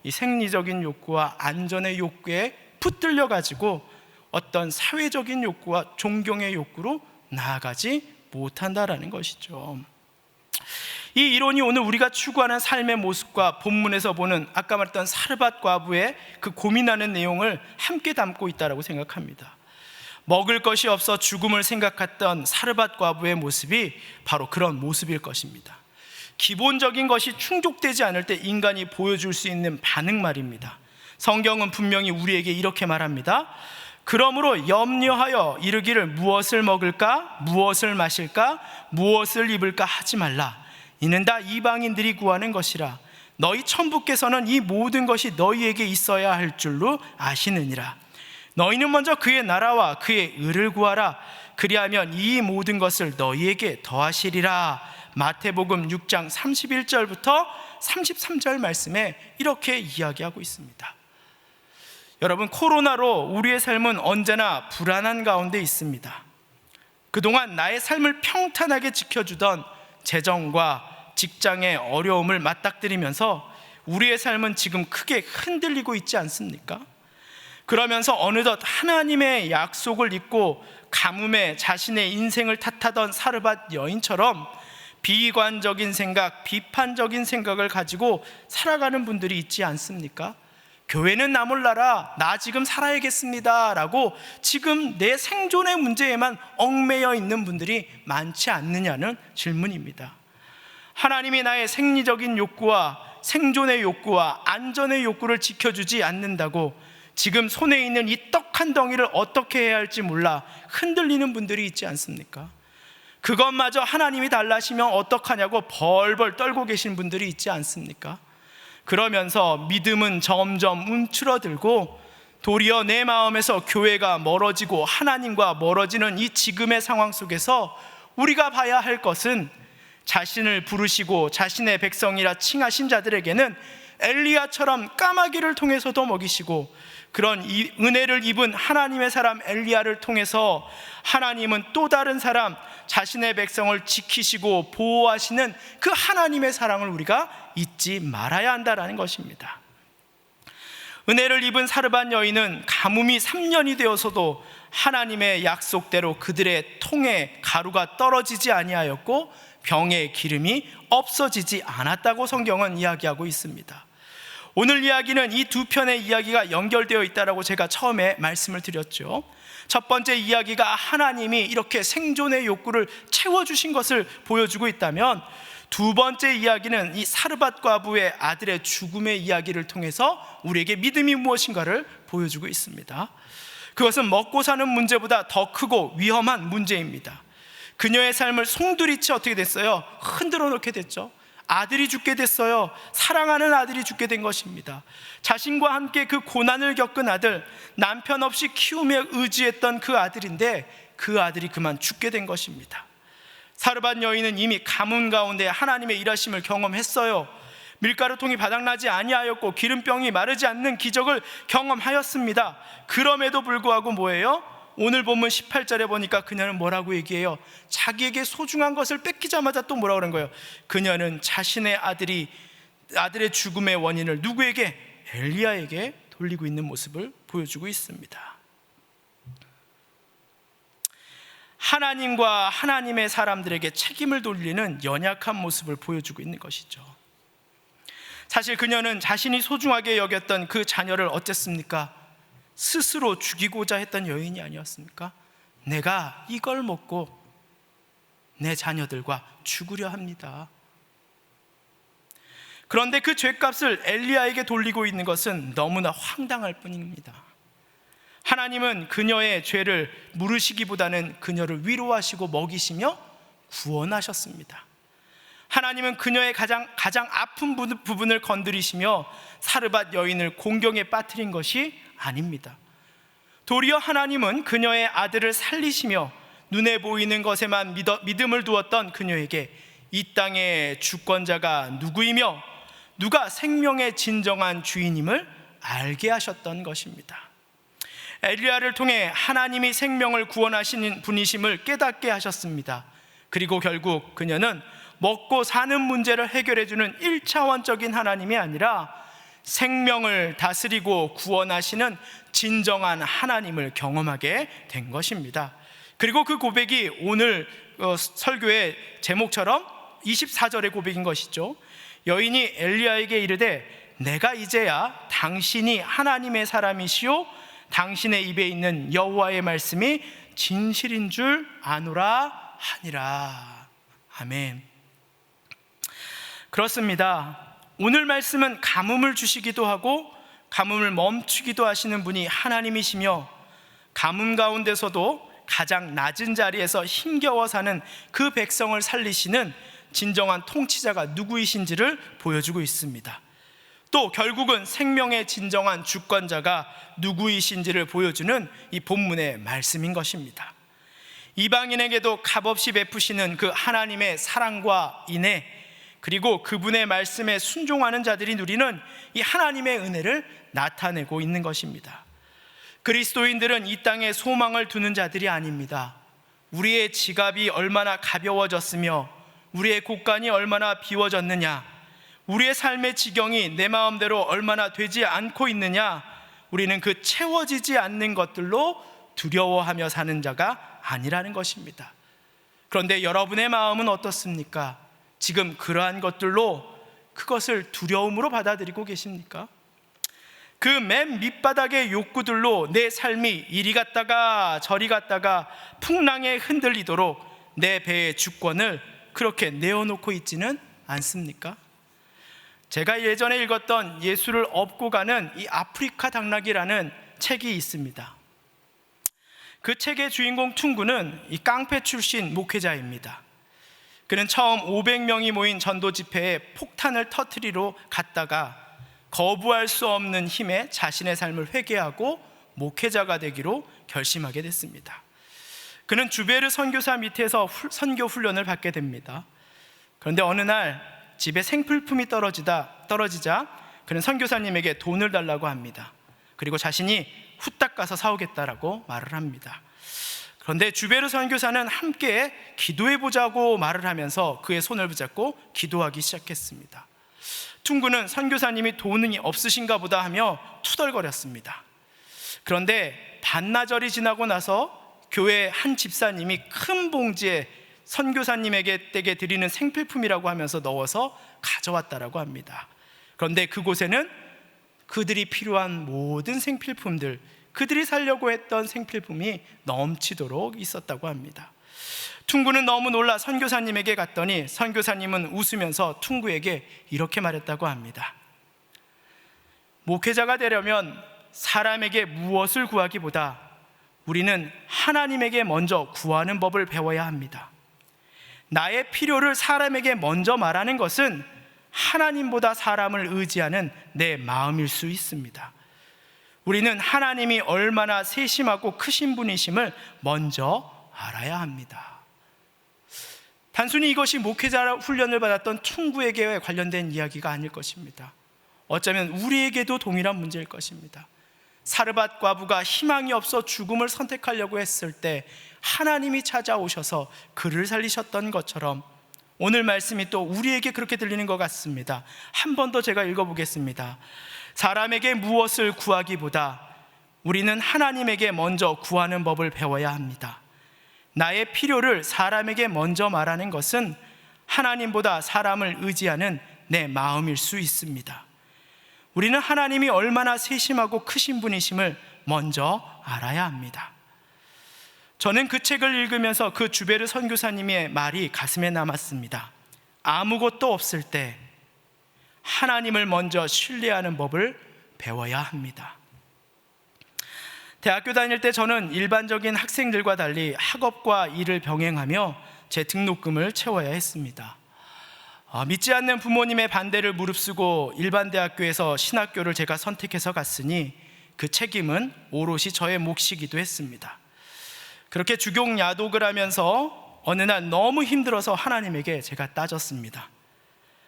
이 생리적인 욕구와 안전의 욕구에 붙들려 가지고 어떤 사회적인 욕구와 존경의 욕구로 나아가지 못한다라는 것이죠. 이 이론이 오늘 우리가 추구하는 삶의 모습과 본문에서 보는 아까 말했던 사르밧 과부의 그 고민하는 내용을 함께 담고 있다고 생각합니다. 먹을 것이 없어 죽음을 생각했던 사르밧 과부의 모습이 바로 그런 모습일 것입니다. 기본적인 것이 충족되지 않을 때 인간이 보여줄 수 있는 반응 말입니다. 성경은 분명히 우리에게 이렇게 말합니다. 그러므로 염려하여 이르기를 무엇을 먹을까, 무엇을 마실까, 무엇을 입을까 하지 말라. 이는 다 이방인들이 구하는 것이라. 너희 천부께서는 이 모든 것이 너희에게 있어야 할 줄로 아시느니라. 너희는 먼저 그의 나라와 그의 의를 구하라. 그리하면 이 모든 것을 너희에게 더하시리라. 마태복음 6장 31절부터 33절 말씀에 이렇게 이야기하고 있습니다. 여러분, 코로나로 우리의 삶은 언제나 불안한 가운데 있습니다. 그동안 나의 삶을 평탄하게 지켜주던 재정과 직장의 어려움을 맞닥뜨리면서 우리의 삶은 지금 크게 흔들리고 있지 않습니까? 그러면서 어느덧 하나님의 약속을 잊고 가뭄에 자신의 인생을 탓하던 사르밧 여인처럼 비관적인 생각, 비판적인 생각을 가지고 살아가는 분들이 있지 않습니까? 교회는 나 몰라라, 나 지금 살아야겠습니다 라고 지금 내 생존의 문제에만 얽매여 있는 분들이 많지 않느냐는 질문입니다. 하나님이 나의 생리적인 욕구와 생존의 욕구와 안전의 욕구를 지켜주지 않는다고 지금 손에 있는 이 떡 한 덩이를 어떻게 해야 할지 몰라 흔들리는 분들이 있지 않습니까? 그것마저 하나님이 달라시면 어떡하냐고 벌벌 떨고 계신 분들이 있지 않습니까? 그러면서 믿음은 점점 움츠러들고 도리어 내 마음에서 교회가 멀어지고 하나님과 멀어지는 이 지금의 상황 속에서 우리가 봐야 할 것은 자신을 부르시고 자신의 백성이라 칭하신 자들에게는 엘리야처럼 까마귀를 통해서도 먹이시고, 그런 은혜를 입은 하나님의 사람 엘리야를 통해서 하나님은 또 다른 사람, 자신의 백성을 지키시고 보호하시는 그 하나님의 사랑을 우리가 잊지 말아야 한다는 것입니다. 은혜를 입은 사르밧 여인은 가뭄이 3년이 되어서도 하나님의 약속대로 그들의 통에 가루가 떨어지지 아니하였고 병에 기름이 없어지지 않았다고 성경은 이야기하고 있습니다. 오늘 이야기는 이 두 편의 이야기가 연결되어 있다고 제가 처음에 말씀을 드렸죠. 첫 번째 이야기가 하나님이 이렇게 생존의 욕구를 채워주신 것을 보여주고 있다면, 두 번째 이야기는 이 사르밧 과부의 아들의 죽음의 이야기를 통해서 우리에게 믿음이 무엇인가를 보여주고 있습니다. 그것은 먹고 사는 문제보다 더 크고 위험한 문제입니다. 그녀의 삶을 송두리째 어떻게 됐어요? 흔들어 놓게 됐죠. 아들이 죽게 됐어요. 사랑하는 아들이 죽게 된 것입니다. 자신과 함께 그 고난을 겪은 아들, 남편 없이 키우며 의지했던 그 아들인데 그 아들이 그만 죽게 된 것입니다. 사르밧 여인은 이미 가뭄 가운데 하나님의 일하심을 경험했어요. 밀가루통이 바닥나지 아니하였고 기름병이 마르지 않는 기적을 경험하였습니다. 그럼에도 불구하고 뭐예요? 오늘 본문 18절에 보니까 그녀는 뭐라고 얘기해요? 자기에게 소중한 것을 뺏기자마자 또 뭐라고 그런 거예요? 그녀는 자신의 아들의 죽음의 원인을 누구에게? 엘리야에게 돌리고 있는 모습을 보여주고 있습니다. 하나님과 하나님의 사람들에게 책임을 돌리는 연약한 모습을 보여주고 있는 것이죠. 사실 그녀는 자신이 소중하게 여겼던 그 자녀를 어땠습니까? 스스로 죽이고자 했던 여인이 아니었습니까? 내가 이걸 먹고 내 자녀들과 죽으려 합니다. 그런데 그 죄값을 엘리야에게 돌리고 있는 것은 너무나 황당할 뿐입니다. 하나님은 그녀의 죄를 물으시기보다는 그녀를 위로하시고 먹이시며 구원하셨습니다. 하나님은 그녀의 가장 아픈 부분을 건드리시며 사르밧 여인을 공경에 빠뜨린 것이 아닙니다. 도리어 하나님은 그녀의 아들을 살리시며 눈에 보이는 것에만 믿음을 두었던 그녀에게 이 땅의 주권자가 누구이며 누가 생명의 진정한 주인임을 알게 하셨던 것입니다. 엘리야를 통해 하나님이 생명을 구원하시는 분이심을 깨닫게 하셨습니다. 그리고 결국 그녀는 먹고 사는 문제를 해결해주는 1차원적인 하나님이 아니라 생명을 다스리고 구원하시는 진정한 하나님을 경험하게 된 것입니다. 그리고 그 고백이 오늘 설교의 제목처럼 24절의 고백인 것이죠. 여인이 엘리야에게 이르되 내가 이제야 당신이 하나님의 사람이시오 당신의 입에 있는 여호와의 말씀이 진실인 줄 아노라 하니라. 아멘. 그렇습니다. 오늘 말씀은 가뭄을 주시기도 하고 가뭄을 멈추기도 하시는 분이 하나님이시며 가뭄 가운데서도 가장 낮은 자리에서 힘겨워 사는 그 백성을 살리시는 진정한 통치자가 누구이신지를 보여주고 있습니다. 또 결국은 생명의 진정한 주권자가 누구이신지를 보여주는 이 본문의 말씀인 것입니다. 이방인에게도 값없이 베푸시는 그 하나님의 사랑과 인애, 그리고 그분의 말씀에 순종하는 자들이 누리는 이 하나님의 은혜를 나타내고 있는 것입니다. 그리스도인들은 이 땅에 소망을 두는 자들이 아닙니다. 우리의 지갑이 얼마나 가벼워졌으며 우리의 곳간이 얼마나 비워졌느냐, 우리의 삶의 지경이 내 마음대로 얼마나 되지 않고 있느냐, 우리는 그 채워지지 않는 것들로 두려워하며 사는 자가 아니라는 것입니다. 그런데 여러분의 마음은 어떻습니까? 지금 그러한 것들로 그것을 두려움으로 받아들이고 계십니까? 그 맨 밑바닥의 욕구들로 내 삶이 이리 갔다가 저리 갔다가 풍랑에 흔들리도록 내 배의 주권을 그렇게 내어놓고 있지는 않습니까? 제가 예전에 읽었던 예수를 업고 가는 이 아프리카 당나귀라는 책이 있습니다. 그 책의 주인공 퉁구는 이 깡패 출신 목회자입니다. 그는 처음 500명이 모인 전도 집회에 폭탄을 터뜨리러 갔다가 거부할 수 없는 힘에 자신의 삶을 회개하고 목회자가 되기로 결심하게 됐습니다. 그는 주베르 선교사 밑에서 선교 훈련을 받게 됩니다. 그런데 어느 날 집에 생필품이 떨어지자 그는 선교사님에게 돈을 달라고 합니다. 그리고 자신이 후딱 가서 사오겠다라고 말을 합니다. 그런데 주베르 선교사는 함께 기도해보자고 말을 하면서 그의 손을 붙잡고 기도하기 시작했습니다. 퉁구는 선교사님이 돈이 없으신가 보다 하며 투덜거렸습니다. 그런데 반나절이 지나고 나서 교회 한 집사님이 큰 봉지에 선교사님에게 댁에 드리는 생필품이라고 하면서 넣어서 가져왔다라고 합니다. 그런데 그곳에는 그들이 필요한 모든 생필품들, 그들이 살려고 했던 생필품이 넘치도록 있었다고 합니다. 퉁구는 너무 놀라 선교사님에게 갔더니 선교사님은 웃으면서 퉁구에게 이렇게 말했다고 합니다. 목회자가 되려면 사람에게 무엇을 구하기보다 우리는 하나님에게 먼저 구하는 법을 배워야 합니다. 나의 필요를 사람에게 먼저 말하는 것은 하나님보다 사람을 의지하는 내 마음일 수 있습니다. 우리는 하나님이 얼마나 세심하고 크신 분이심을 먼저 알아야 합니다. 단순히 이것이 목회자 훈련을 받았던 퉁구에게 관련된 이야기가 아닐 것입니다. 어쩌면 우리에게도 동일한 문제일 것입니다. 사르밧 과부가 희망이 없어 죽음을 선택하려고 했을 때 하나님이 찾아오셔서 그를 살리셨던 것처럼 오늘 말씀이 또 우리에게 그렇게 들리는 것 같습니다. 한 번 더 제가 읽어보겠습니다. 사람에게 무엇을 구하기보다 우리는 하나님에게 먼저 구하는 법을 배워야 합니다. 나의 필요를 사람에게 먼저 말하는 것은 하나님보다 사람을 의지하는 내 마음일 수 있습니다. 우리는 하나님이 얼마나 세심하고 크신 분이심을 먼저 알아야 합니다. 저는 그 책을 읽으면서 그 주베르 선교사님의 말이 가슴에 남았습니다. 아무것도 없을 때 하나님을 먼저 신뢰하는 법을 배워야 합니다. 대학교 다닐 때 저는 일반적인 학생들과 달리 학업과 일을 병행하며 제 등록금을 채워야 했습니다. 믿지 않는 부모님의 반대를 무릅쓰고 일반 대학교에서 신학교를 제가 선택해서 갔으니 그 책임은 오롯이 저의 몫이기도 했습니다. 그렇게 주경야독을 하면서 어느 날 너무 힘들어서 하나님에게 제가 따졌습니다.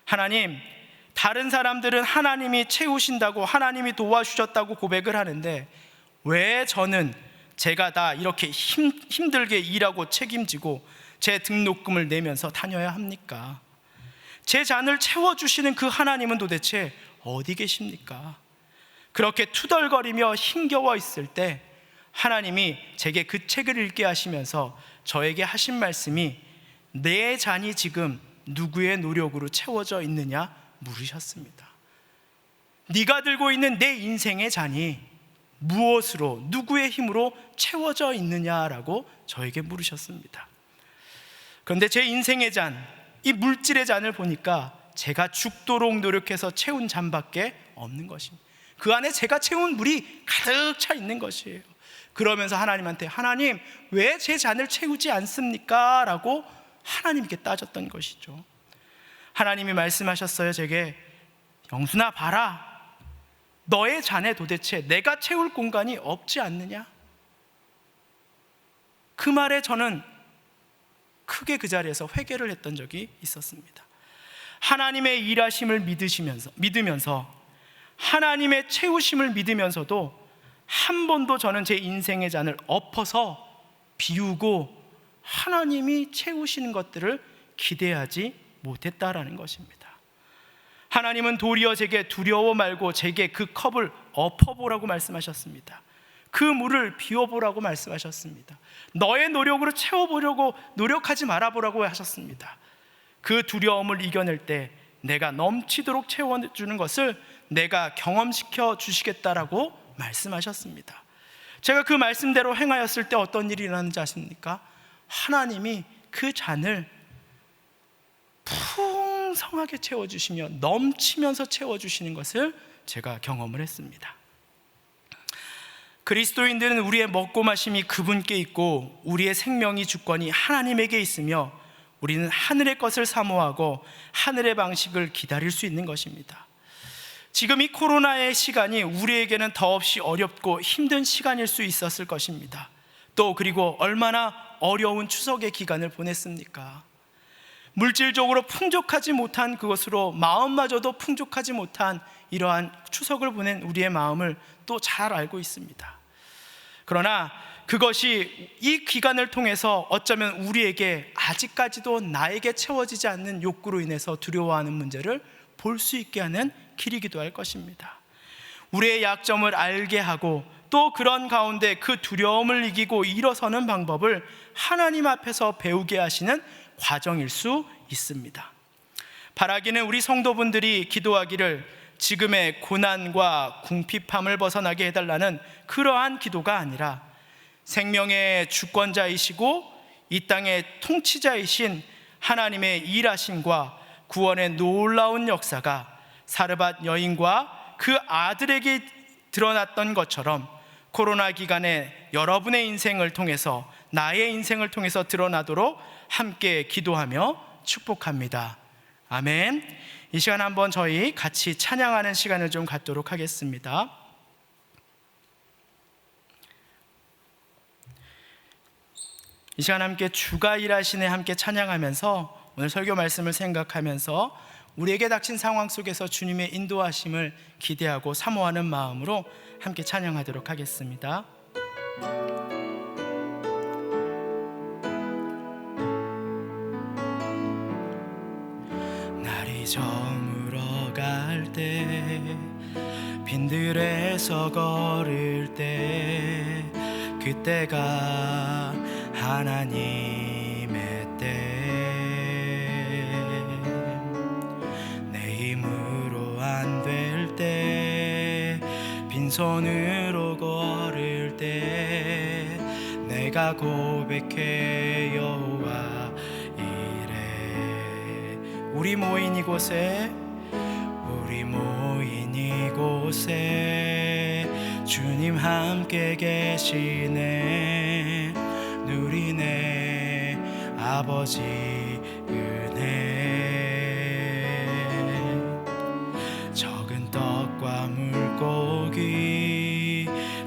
하나님, 다른 사람들은 하나님이 채우신다고 하나님이 도와주셨다고 고백을 하는데 왜 저는 제가 다 이렇게 힘들게 일하고 책임지고 제 등록금을 내면서 다녀야 합니까? 제 잔을 채워주시는 그 하나님은 도대체 어디 계십니까? 그렇게 투덜거리며 힘겨워 있을 때 하나님이 제게 그 책을 읽게 하시면서 저에게 하신 말씀이 내 잔이 지금 누구의 노력으로 채워져 있느냐 물으셨습니다. 네가 들고 있는 내 인생의 잔이 무엇으로, 누구의 힘으로 채워져 있느냐라고 저에게 물으셨습니다. 그런데 제 인생의 잔, 이 물질의 잔을 보니까 제가 죽도록 노력해서 채운 잔밖에 없는 것입니다. 그 안에 제가 채운 물이 가득 차 있는 것이에요. 그러면서 하나님한테 하나님 왜 제 잔을 채우지 않습니까? 라고 하나님께 따졌던 것이죠. 하나님이 말씀하셨어요. 제게 영순아 봐라, 너의 잔에 도대체 내가 채울 공간이 없지 않느냐? 그 말에 저는 크게 그 자리에서 회개를 했던 적이 있었습니다. 하나님의 일하심을 믿으면서 하나님의 채우심을 믿으면서도 한 번도 저는 제 인생의 잔을 엎어서 비우고 하나님이 채우시는 것들을 기대하지 못했다라는 것입니다. 하나님은 도리어 제게 두려워 말고 제게 그 컵을 엎어보라고 말씀하셨습니다. 그 물을 비워보라고 말씀하셨습니다. 너의 노력으로 채워보려고 노력하지 말아보라고 하셨습니다. 그 두려움을 이겨낼 때 내가 넘치도록 채워주는 것을 내가 경험시켜 주시겠다라고 말씀하셨습니다. 제가 그 말씀대로 행하였을 때 어떤 일이 일어나는지 아십니까? 하나님이 그 잔을 풍성하게 채워주시며 넘치면서 채워주시는 것을 제가 경험을 했습니다. 그리스도인들은 우리의 먹고 마심이 그분께 있고 우리의 생명이 주권이 하나님에게 있으며 우리는 하늘의 것을 사모하고 하늘의 방식을 기다릴 수 있는 것입니다. 지금 이 코로나의 시간이 우리에게는 더없이 어렵고 힘든 시간일 수 있었을 것입니다. 또 그리고 얼마나 어려운 추석의 기간을 보냈습니까? 물질적으로 풍족하지 못한 그것으로 마음마저도 풍족하지 못한 이러한 추석을 보낸 우리의 마음을 또 잘 알고 있습니다. 그러나 그것이 이 기간을 통해서 어쩌면 우리에게 아직까지도 나에게 채워지지 않는 욕구로 인해서 두려워하는 문제를 볼 수 있게 하는 길이기도 할 것입니다. 우리의 약점을 알게 하고 또 그런 가운데 그 두려움을 이기고 일어서는 방법을 하나님 앞에서 배우게 하시는 과정일 수 있습니다. 바라기는 우리 성도분들이 기도하기를 지금의 고난과 궁핍함을 벗어나게 해달라는 그러한 기도가 아니라 생명의 주권자이시고 이 땅의 통치자이신 하나님의 일하심과 구원의 놀라운 역사가 사르밧 여인과 그 아들에게 드러났던 것처럼 코로나 기간에 여러분의 인생을 통해서 나의 인생을 통해서 드러나도록 함께 기도하며 축복합니다. 아멘. 이 시간 한번 저희 같이 찬양하는 시간을 좀 갖도록 하겠습니다. 이 시간 함께 주가 일하시네 함께 찬양하면서 오늘 설교 말씀을 생각하면서 우리에게 닥친 상황 속에서 주님의 인도하심을 기대하고 사모하는 마음으로 함께 찬양하도록 하겠습니다. 날이 저물어 갈 때 빈들에서 걸을 때 그때가 하나님의 때 내 힘으로 안 될 때 빈손으로 걸을 때 내가 고백해 여호와 이래 우리 모인 이곳에 주님 함께 계시네 누리네 아버지 은혜 적은 떡과 물고기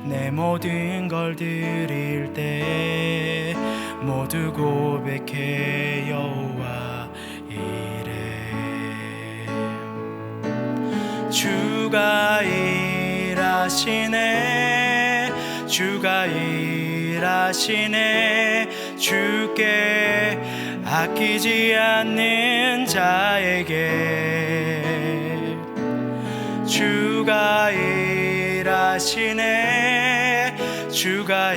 내 모든 걸 드릴 때 모두 고백해 여호와 이래 주가 일하시네 주가 일하시네 주께 아끼지 않는 자에게 주가 일하시네 주가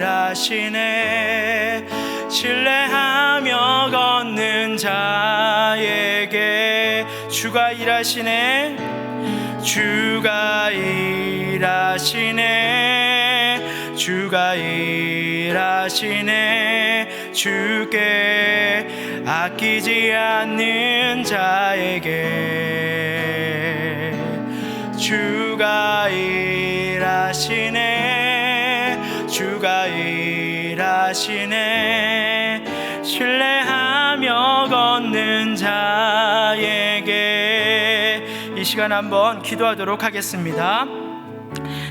일하시네 신뢰하며 걷는 자에게 주가 일하시네 주가 일하시네 주가 일하시네 주께 아끼지 않는 자에게 주가 일하시네 주가 일하시네 신뢰하며 걷는 자에게 이 시간 한번 기도하도록 하겠습니다.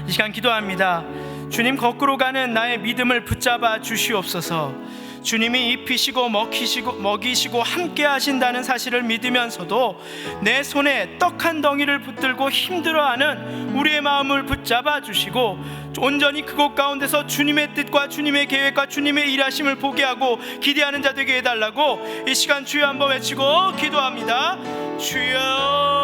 이 시간 기도합니다. 주님, 거꾸로 가는 나의 믿음을 붙잡아 주시옵소서. 주님이 입히시고 먹이시고 함께 하신다는 사실을 믿으면서도 내 손에 떡 한 덩이를 붙들고 힘들어하는 우리의 마음을 붙잡아 주시고 온전히 그곳 가운데서 주님의 뜻과 주님의 계획과 주님의 일하심을 보게 하고 기대하는 자 되게 해달라고 이 시간 주여 한번 외치고 기도합니다. 주여.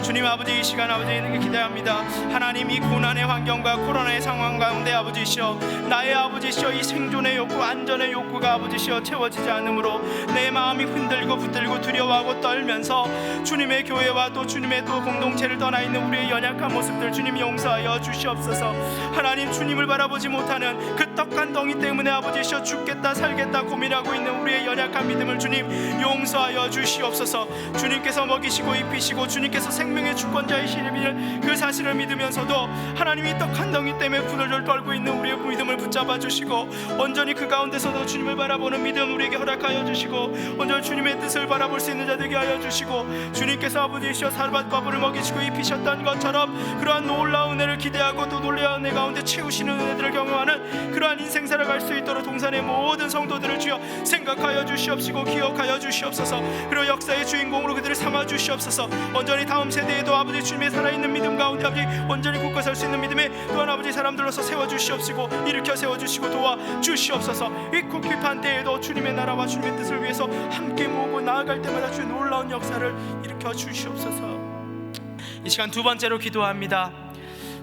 주님 아버지, 이 시간 아버지에게 기대합니다. 하나님, 이 고난의 환경과 코로나의 상황 가운데 아버지시여, 나의 아버지시여, 이 생존의 욕구, 안전의 욕구가 아버지시여 채워지지 않으므로 내 마음이 흔들리고 붙들리고 두려워하고 떨면서 주님의 교회와 또 주님의 또 공동체를 떠나 있는 우리의 연약한 모습들 주님 용서하여 주시옵소서. 하나님, 주님을 바라보지 못하는 그 떡 한 덩이 때문에 아버지시여 죽겠다 살겠다 고민하고 있는 우리의 연약한 믿음을 주님 용서하여 주시옵소서. 주님께서 먹이시고 입히시고 주님께서 생명의 주권자이시는 그 사실을 믿으면서도 하나님이 떡 한 덩이 때문에 분을 떨고 있는 우리의 믿음을 붙잡아 주시고 온전히 그 가운데서도 주님을 바라보는 믿음 우리에게 허락하여 주시고 온전히 주님의 뜻을 바라볼 수 있는 자 되게 하여 주시고 주님께서 아버지시여 살밭과 불을 먹이시고 입히셨던 것처럼 그러한 놀라운 은혜를 기대하고 또 놀라운 은혜 가운데 채우시는 은혜들을 경험하는 그러한 인생 살아갈 수 있도록 동산의 모든 성도들을 주여 생각하여 주시옵시고 기억하여 주시옵소서. 그리고 역사의 주인공으로 그들을 삼아 주시옵소서. 온전히 다음 세대에도 아버지 주님의 살아있는 믿음 가운데 아버지 온전히 굳게 설 수 있는 믿음에 또한 아버지 사람들로서 세워주시옵시고 일으켜 세워주시고 도와주시옵소서. 이 궁핍한 때에도 주님의 나라와 주님의 뜻을 위해서 함께 모으고 나아갈 때마다 주의 놀라운 역사를 일으켜 주시옵소서. 이 시간 두 번째로 기도합니다.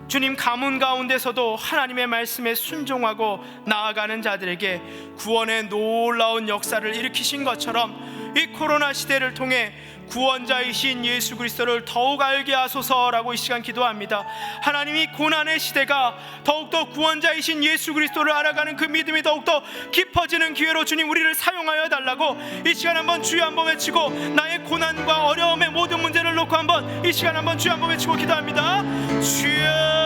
주님, 가문 가운데서도 하나님의 말씀에 순종하고 나아가는 자들에게 구원의 놀라운 역사를 일으키신 것처럼 이 코로나 시대를 통해 구원자이신 예수 그리스도를 더욱 알게 하소서라고 이 시간 기도합니다. 하나님이 고난의 시대가 더욱더 구원자이신 예수 그리스도를 알아가는 그 믿음이 더욱더 깊어지는 기회로 주님 우리를 사용하여 달라고 이 시간 한번 주여 한번 외치고 나의 고난과 어려움의 모든 문제를 놓고 한번 이 시간 한번 주여 한번 외치고 기도합니다. 주여.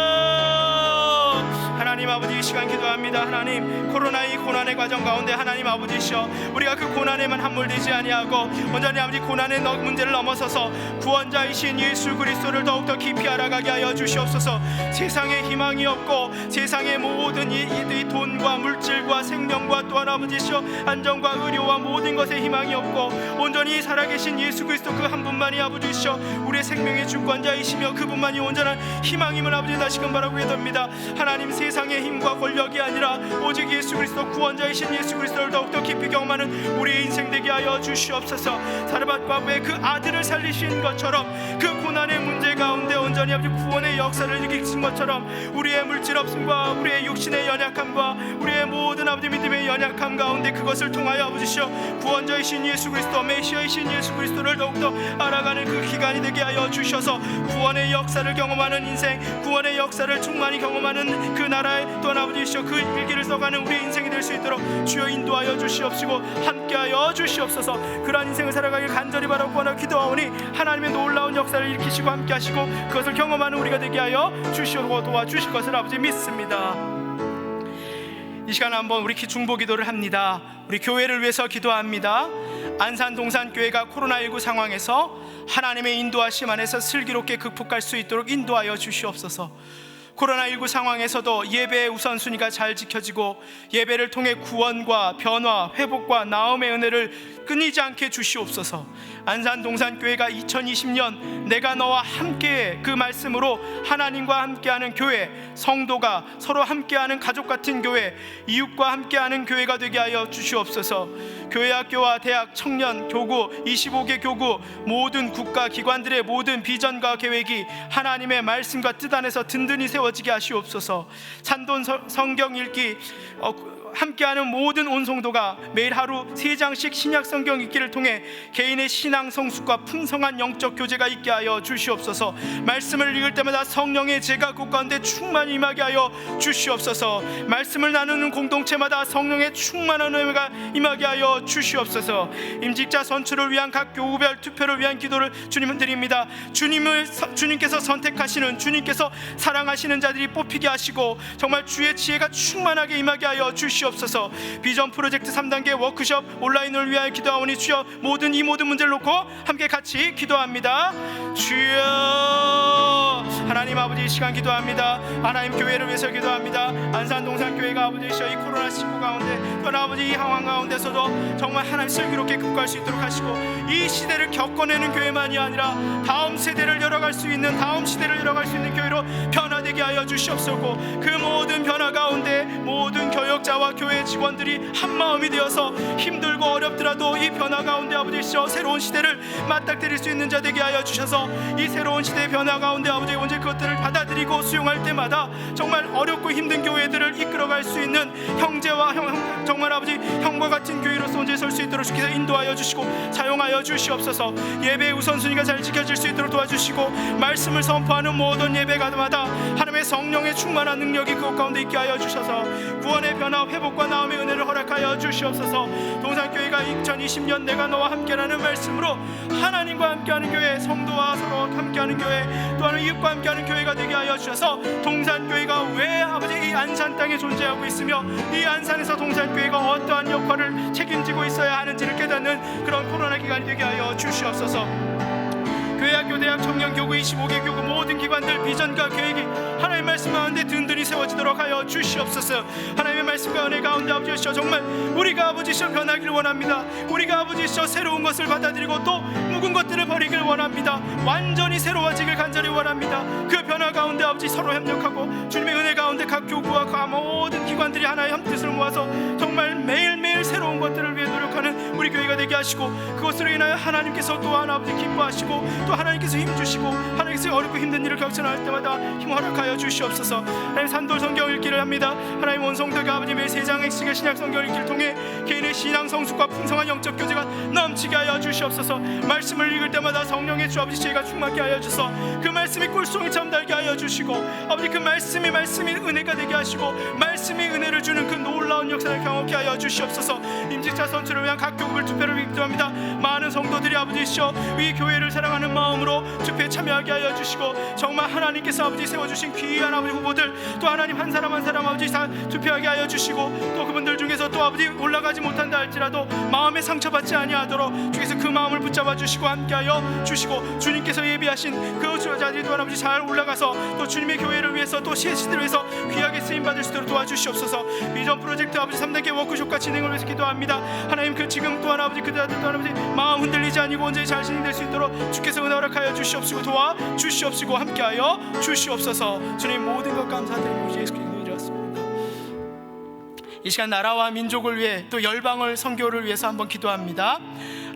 하나님 아버지, 이 시간 기도합니다. 하나님, 코로나의 고난의 과정 가운데 하나님 아버지시여, 우리가 그 고난에만 함몰되지 아니하고 온전히 아버지 고난의 문제를 넘어서서 구원자이신 예수 그리스도를 더욱더 깊이 알아가게 하여 주시옵소서. 세상에 희망이 없고 세상의 모든 이 돈과 물질과 생명과 또한 아버지시여 안정과 의료와 모든 것에 희망이 없고 온전히 살아계신 예수 그리스도 그 한 분만이 아버지시여 우리의 생명의 주권자이시며 그분만이 온전한 희망임을 아버지 다시금 바라고 됩니다. 하나님, 세상의 힘과 권력이 아니라 오직 예수 그리스도 구원자이신 예수 그리스도를 더욱더 깊이 경험하는 우리의 인생 되게 하여 주시옵소서. 사르밧과 부의 그 아들을 살리신 것처럼 그 고난의 문제 가운데 온전히 아버지 구원의 역사를 일으키신 것처럼 우리의 물질 없음과 우리의 육신의 연약함과 우리의 모든 아버지 믿음의 연약함 가운데 그것을 통하여 아버지시여 구원자이신 예수 그리스도 메시아이신 예수 그리스도를 더욱더 알아가는 그 기간이 되게 하여 주셔서 구원의 역사를 경험하는 인생, 구원의 역사를 충만히 경험하는 그 나라의 또한 아버지시여 그 일기를 써가는 우리의 인생이 될 수 있도록 주여 인도하여 주시옵시고 함께하여 주시옵소서. 그러한 인생을 살아가길 간절히 바라고 원하고 기도하오니 하나님의 놀라운 역사를 일으키시고 함께하시고 그것을 경험하는 우리가 되게 하여 주시고 도와주실 것을 아버지 믿습니다. 이 시간 한번 우리 중보 기도를 합니다. 우리 교회를 위해서 기도합니다. 안산 동산교회가 코로나19 상황에서 하나님의 인도하심 안에서 슬기롭게 극복할 수 있도록 인도하여 주시옵소서. 코로나19 상황에서도 예배의 우선순위가 잘 지켜지고 예배를 통해 구원과 변화, 회복과 나음의 은혜를 끊이지 않게 주시옵소서. 안산 동산교회가 2020년 내가 너와 함께 그 말씀으로 하나님과 함께하는 교회, 성도가 서로 함께하는 가족 같은 교회, 이웃과 함께하는 교회가 되게 하여 주시옵소서. 교회, 학교와 대학, 청년, 교구, 25개 교구, 모든 국가기관들의 모든 비전과 계획이 하나님의 말씀과 뜻 안에서 든든히 세워지게 하시옵소서. 찬돈 성경 읽기 함께하는 모든 온 성도가 매일 하루 3장씩 신약 성경 읽기를 통해 개인의 신앙 성숙과 풍성한 영적 교제가 있게 하여 주시옵소서. 말씀을 읽을 때마다 성령의 제가 그 가운데 충만히 임하게 하여 주시옵소서. 말씀을 나누는 공동체마다 성령의 충만한 은혜가 임하게 하여 주시옵소서. 임직자 선출을 위한 각 교우별 투표를 위한 기도를 주님은 드립니다. 주님께서 선택하시는, 주님께서 사랑하시는 자들이 뽑히게 하시고 정말 주의 지혜가 충만하게 임하게 하여 주시옵소서. 비전 프로젝트 3단계 워크숍 온라인을 위하여 기도하오니 주여 이 모든 문제를 놓고 함께 같이 기도합니다. 주여, 하나님 아버지 이 시간 기도합니다. 하나님 교회를 위해서 기도합니다. 안산 동산교회가 아버지시여 이 코로나19 가운데 또 아버지 이 상황 가운데서도 정말 하나님 슬기롭게 극복할 수 있도록 하시고 이 시대를 겪어내는 교회만이 아니라 다음 세대를 열어갈 수 있는 다음 시대를 열어갈 수 있는 교회로 변화되게 하여 주시옵소서. 그 모든 변화 가운데 모든 교역자와 교회 직원들이 한 마음이 되어서 힘들고 어렵더라도 이 변화 가운데 아버지시여 새로운 시대를 맞닥뜨릴 수 있는 자 되게 하여 주셔서 이 새로운 시대의 변화 가운데 아버지 언제 그것들을 받아들이고 수용할 때마다 정말 어렵고 힘든 교회들을 이끌어갈 수 있는 형제와 정말 아버지 형과 같은 교회로서 언제 설 수 있도록 주께서 인도하여 주시고 사용하여 주시옵소서. 예배의 우선순위가 잘 지켜질 수 있도록 도와주시고 말씀을 선포하는 모든 예배가마다 하나님의 성령의 충만한 능력이 그곳 가운데 있게 하여 주셔서 구원의 변화 회복과 나음의 은혜를 허락하여 주시옵소서. 동산교회가 2020년 내가 너와 함께라는 말씀으로 하나님과 함께하는 교회, 성도와 서로 함께하는 교회, 또한 이웃과 함께하는 교회가 되게 하여 주셔서 동산교회가 왜 아버지 이 안산 땅에 존재하고 있으며 이 안산에서 동산교회가 어떠한 역할을 책임지고 있어야 하는지를 깨닫는 그런 코로나 기간이 되게 하여 주시옵소서. 교회, 학교, 대학, 청년, 교구, 25개 교구 모든 기관들 비전과 계획이 하나님의 말씀 가운데 든든히 세워지도록 하여 주시옵소서. 하나님의 말씀과 은혜 가운데 아버지시여 정말 우리가 아버지시여 변하기를 원합니다. 우리가 아버지시여 새로운 것을 받아들이고 또 묵은 것들을 버리길 원합니다. 완전히 새로워지길 간절히 원합니다. 그 변화 가운데 아버지 서로 협력하고 주님의 은혜 가운데 각 교구와 각 모든 기관들이 하나의 한 뜻을 모아서 정말 매일매일 새로운 것들을 위해 노력하는 우리 교회가 되게 하시고 그것으로 인하여 하나님께서 또한 아버지 기뻐하시고 또 하나님께서 힘주시고 하나님께서 어렵고 힘든 일을 격전할 때마다 힘 허락하여 주시옵소서. 하나님 산돌 성경 읽기를 합니다. 하나님 원성도가 아버지 매 3장 핵심의 신약 성경 읽기를 통해 개인의 신앙 성숙과 풍성한 영적 교제가 넘치게 하여 주시옵소서. 말씀을 읽을 때마다 성령의 주 아버지 죄가 충만케 하여 주셔서 그 말씀이 꿀송이처럼 달게 하여 주시고 아버지 그 말씀이 은혜가 되게 하시고 말씀이 은혜를 주는 그 놀라운 역사를 경험케 하여 주시옵소서. 임직자 선출을 위한 각 교구를 투표를 기도합니다. 많은 성도들이 아버지시여 이 교회를 사랑하는 마음으로 투표에 참여하게 하여 주시고 정말 하나님께서 아버지 세워주신 귀한 아버지 후보들 또 하나님 한 사람 한 사람 아버지 다 투표하게 하여 주시고 또 그분들 중에서 또 아버지 올라가지 못한다 할지라도 마음에 상처받지 아니하도록 주께서 그 마음을 붙잡아 주시고 함께하여 주시고 주님께서 예비하신 그 자들이 또 아버지 잘 올라가서 또 주님의 교회를 위해서 또 시대를 위해서 귀하게 쓰임받을 수 있도록 도와주시옵소서. 비전 프로젝트 아버지 3단계 워크숍과 진행을 위해서 기도합니다. 하나님 그 지금 또한 아버지 그들한테 또한 아버지 마음 흔들리지 아니고 언제 잘 진행될 수 있도록 주께서 은혜 허락하여 주시옵시고 도와 주시옵시고 함께하여 주시옵소서. 주님 모든 것 감사드리고 예수 그리스도의 이름으로 이 시간 나라와 민족을 위해 또 열방을 선교를 위해서 한번 기도합니다.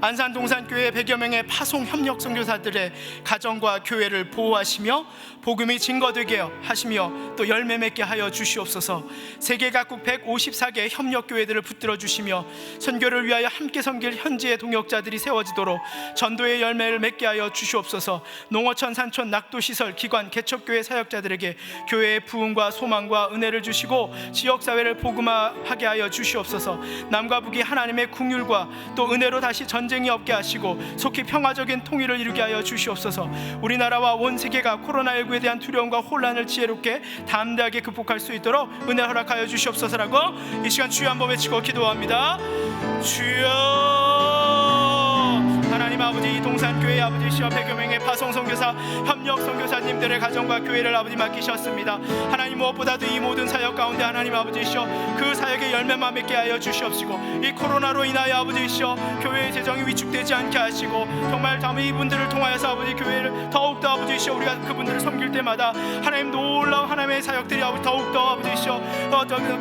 안산 동산교회 100여 명의 파송 협력 선교사들의 가정과 교회를 보호하시며 복음이 증거되게 하시며 또 열매 맺게 하여 주시옵소서. 세계 각국 154개 협력 교회들을 붙들어 주시며 선교를 위하여 함께 섬길 현지의 동역자들이 세워지도록 전도의 열매를 맺게 하여 주시옵소서. 농어촌, 산촌, 낙도시설, 기관, 개척교회 사역자들에게 교회의 부흥과 소망과 은혜를 주시고 지역사회를 복음화하게 하여 주시옵소서. 남과 북이 하나님의 긍휼과 또 은혜로 다시 전쟁이 없게 하시고 속히 평화적인 통일을 이루게 하여 주시옵소서. 우리나라와 온 세계가 코로나19에 대한 두려움과 혼란을 지혜롭게 담대하게 극복할 수 있도록 은혜 허락하여 주시옵소서라고 이 시간 주여 한번 외치고 기도합니다. 주여. 하나님 아버지 동산교회 아버지시여 100여 명의 파송 선교사 협력 선교사님들의 가정과 교회를 아버지 맡기셨습니다. 하나님 무엇보다도 이 모든 사역 가운데 하나님 아버지시여 그 사역의 열매만 맺게 하여 주시옵시고 이 코로나로 인하여 아버지시여 교회의 재정이 위축되지 않게 하시고 정말 다음에 이분들을 통하여서 아버지 교회를 더욱더 아버지시여 우리가 그분들을 섬길 때마다 하나님 놀라운 하나님의 사역들이 아버지 더욱더 아버지시여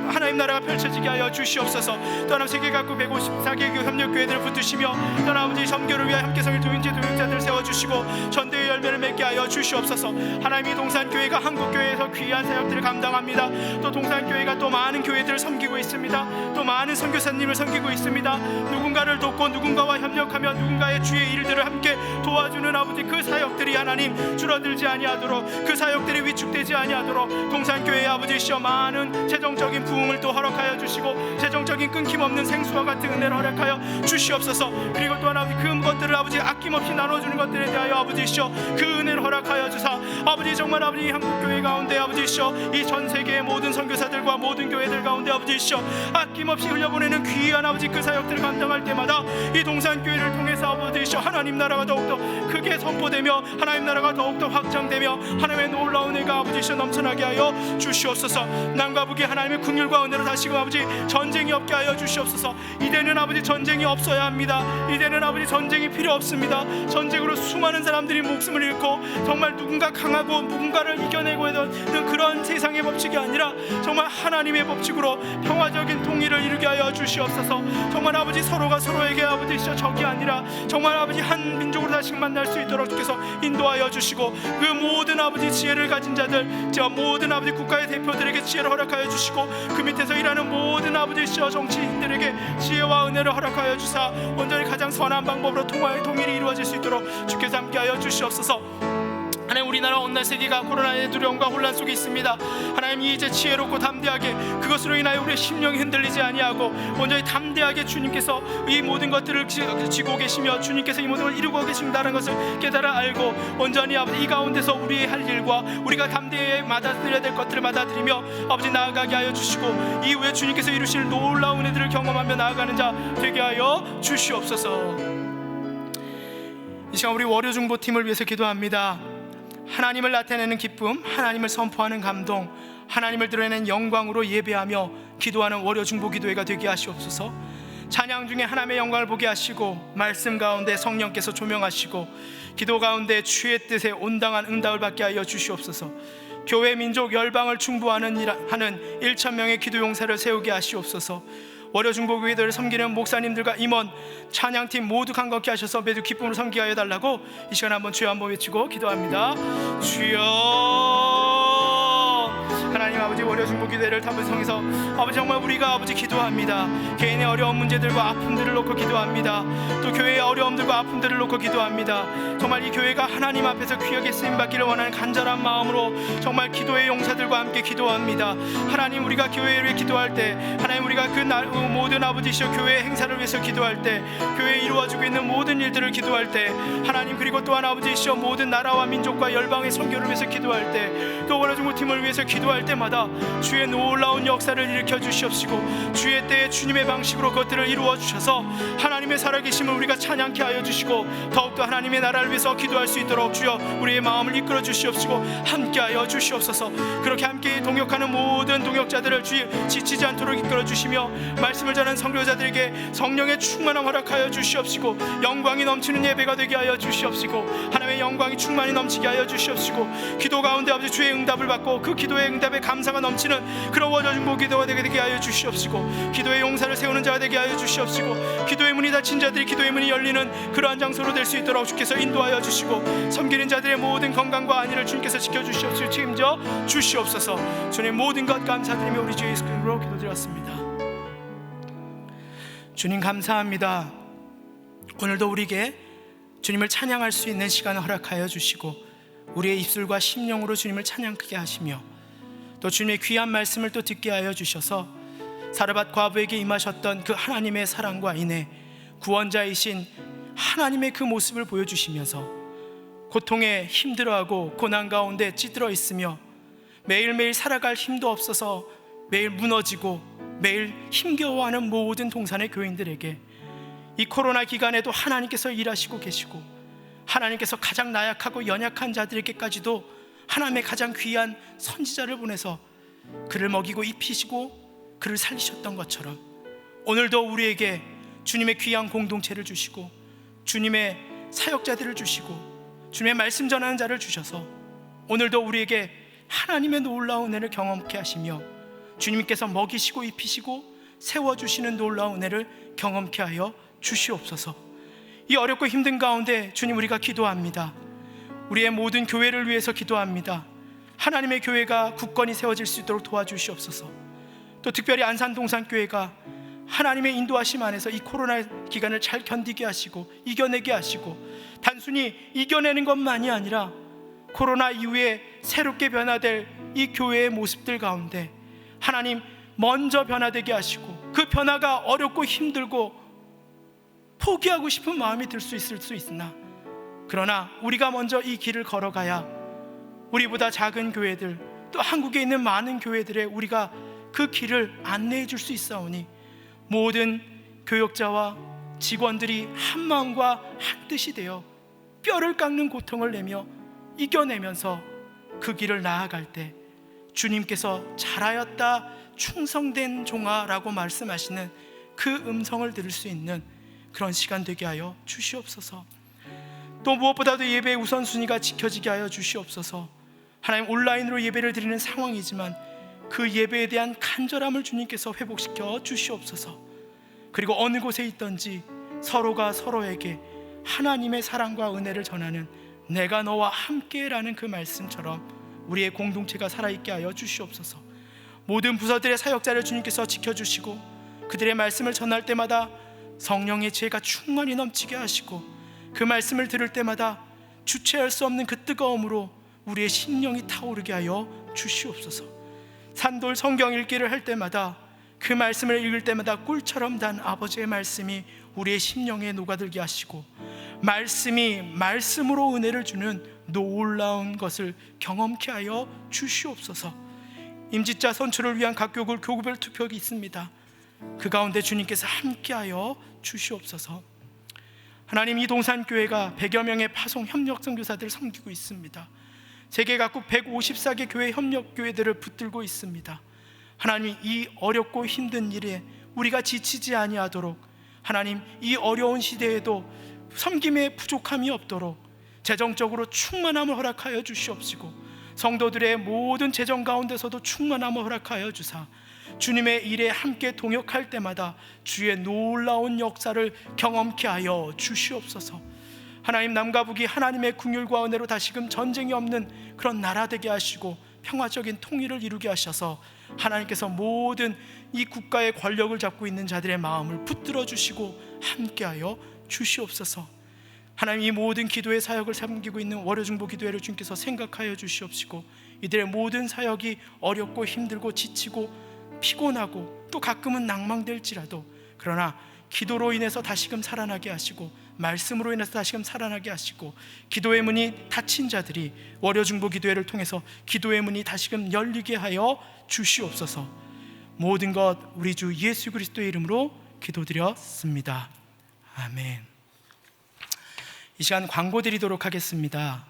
하나님 나라가 펼쳐지게 하여 주시옵소서. 또 하나님 세계 각국 154개 협력교회들을 붙드시며 또 하나님 아버지 선교를 위하여 함께 섬길 도용자들을 세워주시고 전도의 열매를 맺게 하여 주시옵소서. 하나님이 동산교회가 한국교회에서 귀한 사역들을 감당합니다. 또 동산교회가 또 많은 교회들을 섬기고 있습니다. 또 많은 선교사님을 섬기고 있습니다. 누군가를 돕고 누군가와 협력하며 누군가의 주의 일들을 함께 도와주는 아버지 그 사역들이 하나님 줄어들지 아니하도록 그 사역들이 위축되지 아니하도록 동산교회의 아버지시여 많은 재정적인 부흥을 또 허락하여 주시고 재정적인 끊김없는 생수와 같은 은혜를 허락하여 주시옵소서. 그리고 또한 아버지 그 것들을 아버지 아낌없이 나눠주는 것들에 대하여 아버지시여 그 은혜를 허락하여 주사 아버지 정말 아버지 한국교회 가운데 아버지시여 이 전 세계의 모든 선교사들과 모든 교회들 가운데 아버지시여 아낌없이 흘려보내는 귀한 아버지 그 사역들을 감당할 때마다 이 동산교회를 통해서 아버지시여 하나님 나라가 더욱더 크게 선포되며 하나님 나라가 더욱더 확장되며 하나님의 놀라운 은혜가 아버지시여 넘쳐나게 하여 주시옵소서. 남과 북이 하나님의 긍휼과 은혜로 다시금 아버지 전쟁이 없게 하여 주시옵소서. 이제는 아버지 전쟁이 없어야 합니다. 이제는 아버지 전쟁이 필요 없습니다. 전쟁으로 수많은 사람들이 목숨을 잃고 정말 누군가 강하고 누군가를 이겨내고 하는 그런 세상의 법칙이 아니라 정말 하나님의 법칙으로 평화적인 통일을 이루게 하여 주시옵소서. 정말 아버지 서로가 서로에게 아버지 적이 아니라 정말 아버지 한 민족으로 다시 만날 수 있도록 주께서 인도하여 주시고 그 모든 아버지 지혜를 가진 자들 저 모든 아버지 국가의 대표들에게 지혜를 허락하여 주시고 그 밑에서 일하는 모든 아버지 정치인들에게 지혜와 은혜를 허락하여 주사 온전히 가장 선한 방법으로 통일이 이루어질 수 있도록 주께서 함께하여 주시옵소서. 하나님 우리나라 온날 세계가 코로나의 두려움과 혼란 속에 있습니다. 하나님 이제 지혜롭고 담대하게 그것으로 인하여 우리의 심령이 흔들리지 아니하고 온전히 담대하게 주님께서 이 모든 것들을 지고 계시며 주님께서 이 모든 걸 이루고 계신다는 것을 깨달아 알고 온전히 아버지 이 가운데서 우리의 할 일과 우리가 담대히 받아들여야 될 것들을 받아들이며 아버지 나아가게 하여 주시고 이후에 주님께서 이루실 놀라운 은혜들을 경험하며 나아가는 자 되게 하여 주시옵소서. 이 시간 우리 월요중보팀을 위해서 기도합니다. 하나님을 나타내는 기쁨, 하나님을 선포하는 감동, 하나님을 드러내는 영광으로 예배하며 기도하는 월요중보기도회가 되게 하시옵소서. 찬양 중에 하나님의 영광을 보게 하시고 말씀 가운데 성령께서 조명하시고 기도 가운데 주의 뜻에 온당한 응답을 받게 하여 주시옵소서. 교회 민족 열방을 충보하는 1,000명의 기도 용사를 세우게 하시옵소서. 월요중보교회들을 섬기는 목사님들과 임원 찬양팀 모두 강건케 하셔서 매주 기쁨으로 섬기게 하여 달라고 이 시간 한번 주여 한번 외치고 기도합니다. 주여. 하나님 아버지 월요중보기도회를 담으성에서 아버지 정말 우리가 아버지 기도합니다. 개인의 어려운 문제들과 아픔들을 놓고 기도합니다. 또 교회의 어려움들과 아픔들을 놓고 기도합니다. 정말 이 교회가 하나님 앞에서 귀하게 쓰임받기를 원하는 간절한 마음으로 정말 기도의 용사들과 함께 기도합니다. 하나님 우리가 교회를 위해 기도할 때 하나님 우리가 그 모든 아버지시여 교회의 행사를 위해서 기도할 때 교회에 이루어지고 있는 모든 일들을 기도할 때 하나님 그리고 또한 아버지시여 모든 나라와 민족과 열방의 선교를 위해서 기도할 때 또 월요중보팀을 위해서 기도할 때마다 주의 놀라운 역사를 일으켜 주시옵시고 주의 때에 주님의 방식으로 그것들을 이루어 주셔서 하나님의 살아계심을 우리가 찬양케 하여 주시고 더욱더 하나님의 나라를 위해서 기도할 수 있도록 주여 우리의 마음을 이끌어 주시옵시고 함께하여 주시옵소서. 그렇게 함께 동역하는 모든 동역자들을 주의 지치지 않도록 이끌어 주시며 말씀을 전하는 선교사들에게 성령의 충만함 허락하여 주시옵시고 영광이 넘치는 예배가 되게 하여 주시옵시고 하나님의 영광이 충만히 넘치게 하여 주시옵시고 기도 가운데 아버지 주의 응답을 받고 그 기도의 응답에 감사가 넘치는 그런 월요중보 기도가 되게 하여 주시옵시고 기도의 용사를 세우는 자가 되게 하여 주시옵시고 기도의 문이 닫힌 자들이 기도의 문이 열리는 그러한 장소로 될 수 있도록 주께서 인도하여 주시고 섬기는 자들의 모든 건강과 안위를 주님께서 지켜주시옵시고 책임져 주시옵소서. 주님 모든 것 감사드리며 우리 주 예수 그리스도로 기도드렸습니다. 주님 감사합니다. 오늘도 우리에게 주님을 찬양할 수 있는 시간을 허락하여 주시고 우리의 입술과 심령으로 주님을 찬양하게 하시며 또 주님의 귀한 말씀을 또 듣게 하여 주셔서 사르밧 과부에게 임하셨던 그 하나님의 사랑과 인애 구원자이신 하나님의 그 모습을 보여주시면서 고통에 힘들어하고 고난 가운데 찌들어 있으며 매일매일 살아갈 힘도 없어서 매일 무너지고 매일 힘겨워하는 모든 동산의 교인들에게 이 코로나 기간에도 하나님께서 일하시고 계시고 하나님께서 가장 나약하고 연약한 자들에게까지도 하나님의 가장 귀한 선지자를 보내서 그를 먹이고 입히시고 그를 살리셨던 것처럼 오늘도 우리에게 주님의 귀한 공동체를 주시고 주님의 사역자들을 주시고 주님의 말씀 전하는 자를 주셔서 오늘도 우리에게 하나님의 놀라운 은혜를 경험케 하시며 주님께서 먹이시고 입히시고 세워주시는 놀라운 은혜를 경험케 하여 주시옵소서. 이 어렵고 힘든 가운데 주님 우리가 기도합니다. 우리의 모든 교회를 위해서 기도합니다. 하나님의 교회가 굳건히 세워질 수 있도록 도와주시옵소서. 또 특별히 안산동산교회가 하나님의 인도하심 안에서 이 코로나 기간을 잘 견디게 하시고 이겨내게 하시고 단순히 이겨내는 것만이 아니라 코로나 이후에 새롭게 변화될 이 교회의 모습들 가운데 하나님 먼저 변화되게 하시고 그 변화가 어렵고 힘들고 포기하고 싶은 마음이 들 수 있을 수 있으나, 그러나 우리가 먼저 이 길을 걸어가야 우리보다 작은 교회들, 또 한국에 있는 많은 교회들에 우리가 그 길을 안내해 줄 수 있사오니, 모든 교역자와 직원들이 한 마음과 한 뜻이 되어 뼈를 깎는 고통을 내며 이겨내면서 그 길을 나아갈 때 주님께서 잘하였다 충성된 종아라고 말씀하시는 그 음성을 들을 수 있는 그런 시간 되게 하여 주시옵소서. 또 무엇보다도 예배의 우선순위가 지켜지게 하여 주시옵소서. 하나님, 온라인으로 예배를 드리는 상황이지만 그 예배에 대한 간절함을 주님께서 회복시켜 주시옵소서. 그리고 어느 곳에 있든지 서로가 서로에게 하나님의 사랑과 은혜를 전하는 내가 너와 함께라는 그 말씀처럼 우리의 공동체가 살아있게 하여 주시옵소서. 모든 부서들의 사역자를 주님께서 지켜주시고 그들의 말씀을 전할 때마다 성령의 지혜가 충만히 넘치게 하시고 그 말씀을 들을 때마다 주체할 수 없는 그 뜨거움으로 우리의 심령이 타오르게 하여 주시옵소서. 산돌 성경 읽기를 할 때마다 그 말씀을 읽을 때마다 꿀처럼 단 아버지의 말씀이 우리의 심령에 녹아들게 하시고 말씀이 말씀으로 은혜를 주는 놀라운 것을 경험케 하여 주시옵소서. 임직자 선출을 위한 각 교구별 투표가 있습니다. 그 가운데 주님께서 함께하여 주시옵소서. 하나님, 이 동산교회가 100여 명의 파송 협력 선교사들을 섬기고 있습니다. 세계 각국 154개 교회 협력교회들을 붙들고 있습니다. 하나님, 이 어렵고 힘든 일에 우리가 지치지 아니하도록, 하나님, 이 어려운 시대에도 섬김에 부족함이 없도록 재정적으로 충만함을 허락하여 주시옵시고, 성도들의 모든 재정 가운데서도 충만함을 허락하여 주사 주님의 일에 함께 동역할 때마다 주의 놀라운 역사를 경험케 하여 주시옵소서. 하나님, 남과 북이 하나님의 긍휼과 은혜로 다시금 전쟁이 없는 그런 나라 되게 하시고 평화적인 통일을 이루게 하셔서 하나님께서 모든 이 국가의 권력을 잡고 있는 자들의 마음을 붙들어 주시고 함께하여 주시옵소서. 하나님, 이 모든 기도의 사역을 섬기고 있는 월요중보 기도회를 주님께서 생각하여 주시옵시고, 이들의 모든 사역이 어렵고 힘들고 지치고 피곤하고 또 가끔은 낭망될지라도, 그러나 기도로 인해서 다시금 살아나게 하시고 말씀으로 인해서 다시금 살아나게 하시고, 기도의 문이 닫힌 자들이 월요중보 기도회를 통해서 기도의 문이 다시금 열리게 하여 주시옵소서. 모든 것 우리 주 예수 그리스도의 이름으로 기도드렸습니다. 아멘. 이 시간 광고 드리도록 하겠습니다.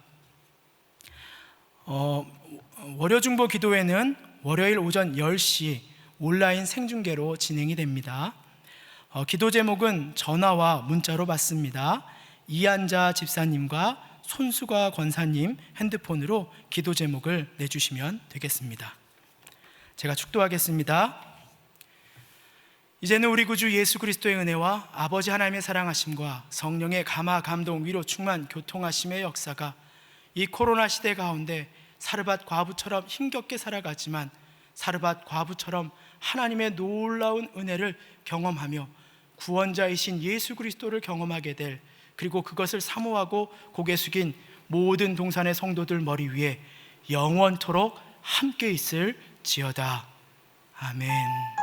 월요중보 기도회는 월요일 오전 10시 온라인 생중계로 진행이 됩니다. 기도 제목은 전화와 문자로 받습니다. 이한자 집사님과 손수가 권사님 핸드폰으로 기도 제목을 내주시면 되겠습니다. 제가 축도하겠습니다. 이제는 우리 구주 예수 그리스도의 은혜와 아버지 하나님의 사랑하심과 성령의 감화, 감동, 위로, 충만, 교통하심의 역사가 이 코로나 시대 가운데 사르밧 과부처럼 힘겹게 살아가지만 사르밧 과부처럼 하나님의 놀라운 은혜를 경험하며 구원자이신 예수 그리스도를 경험하게 될, 그리고 그것을 사모하고 고개 숙인 모든 동산의 성도들 머리 위에 영원토록 함께 있을지어다. 아멘.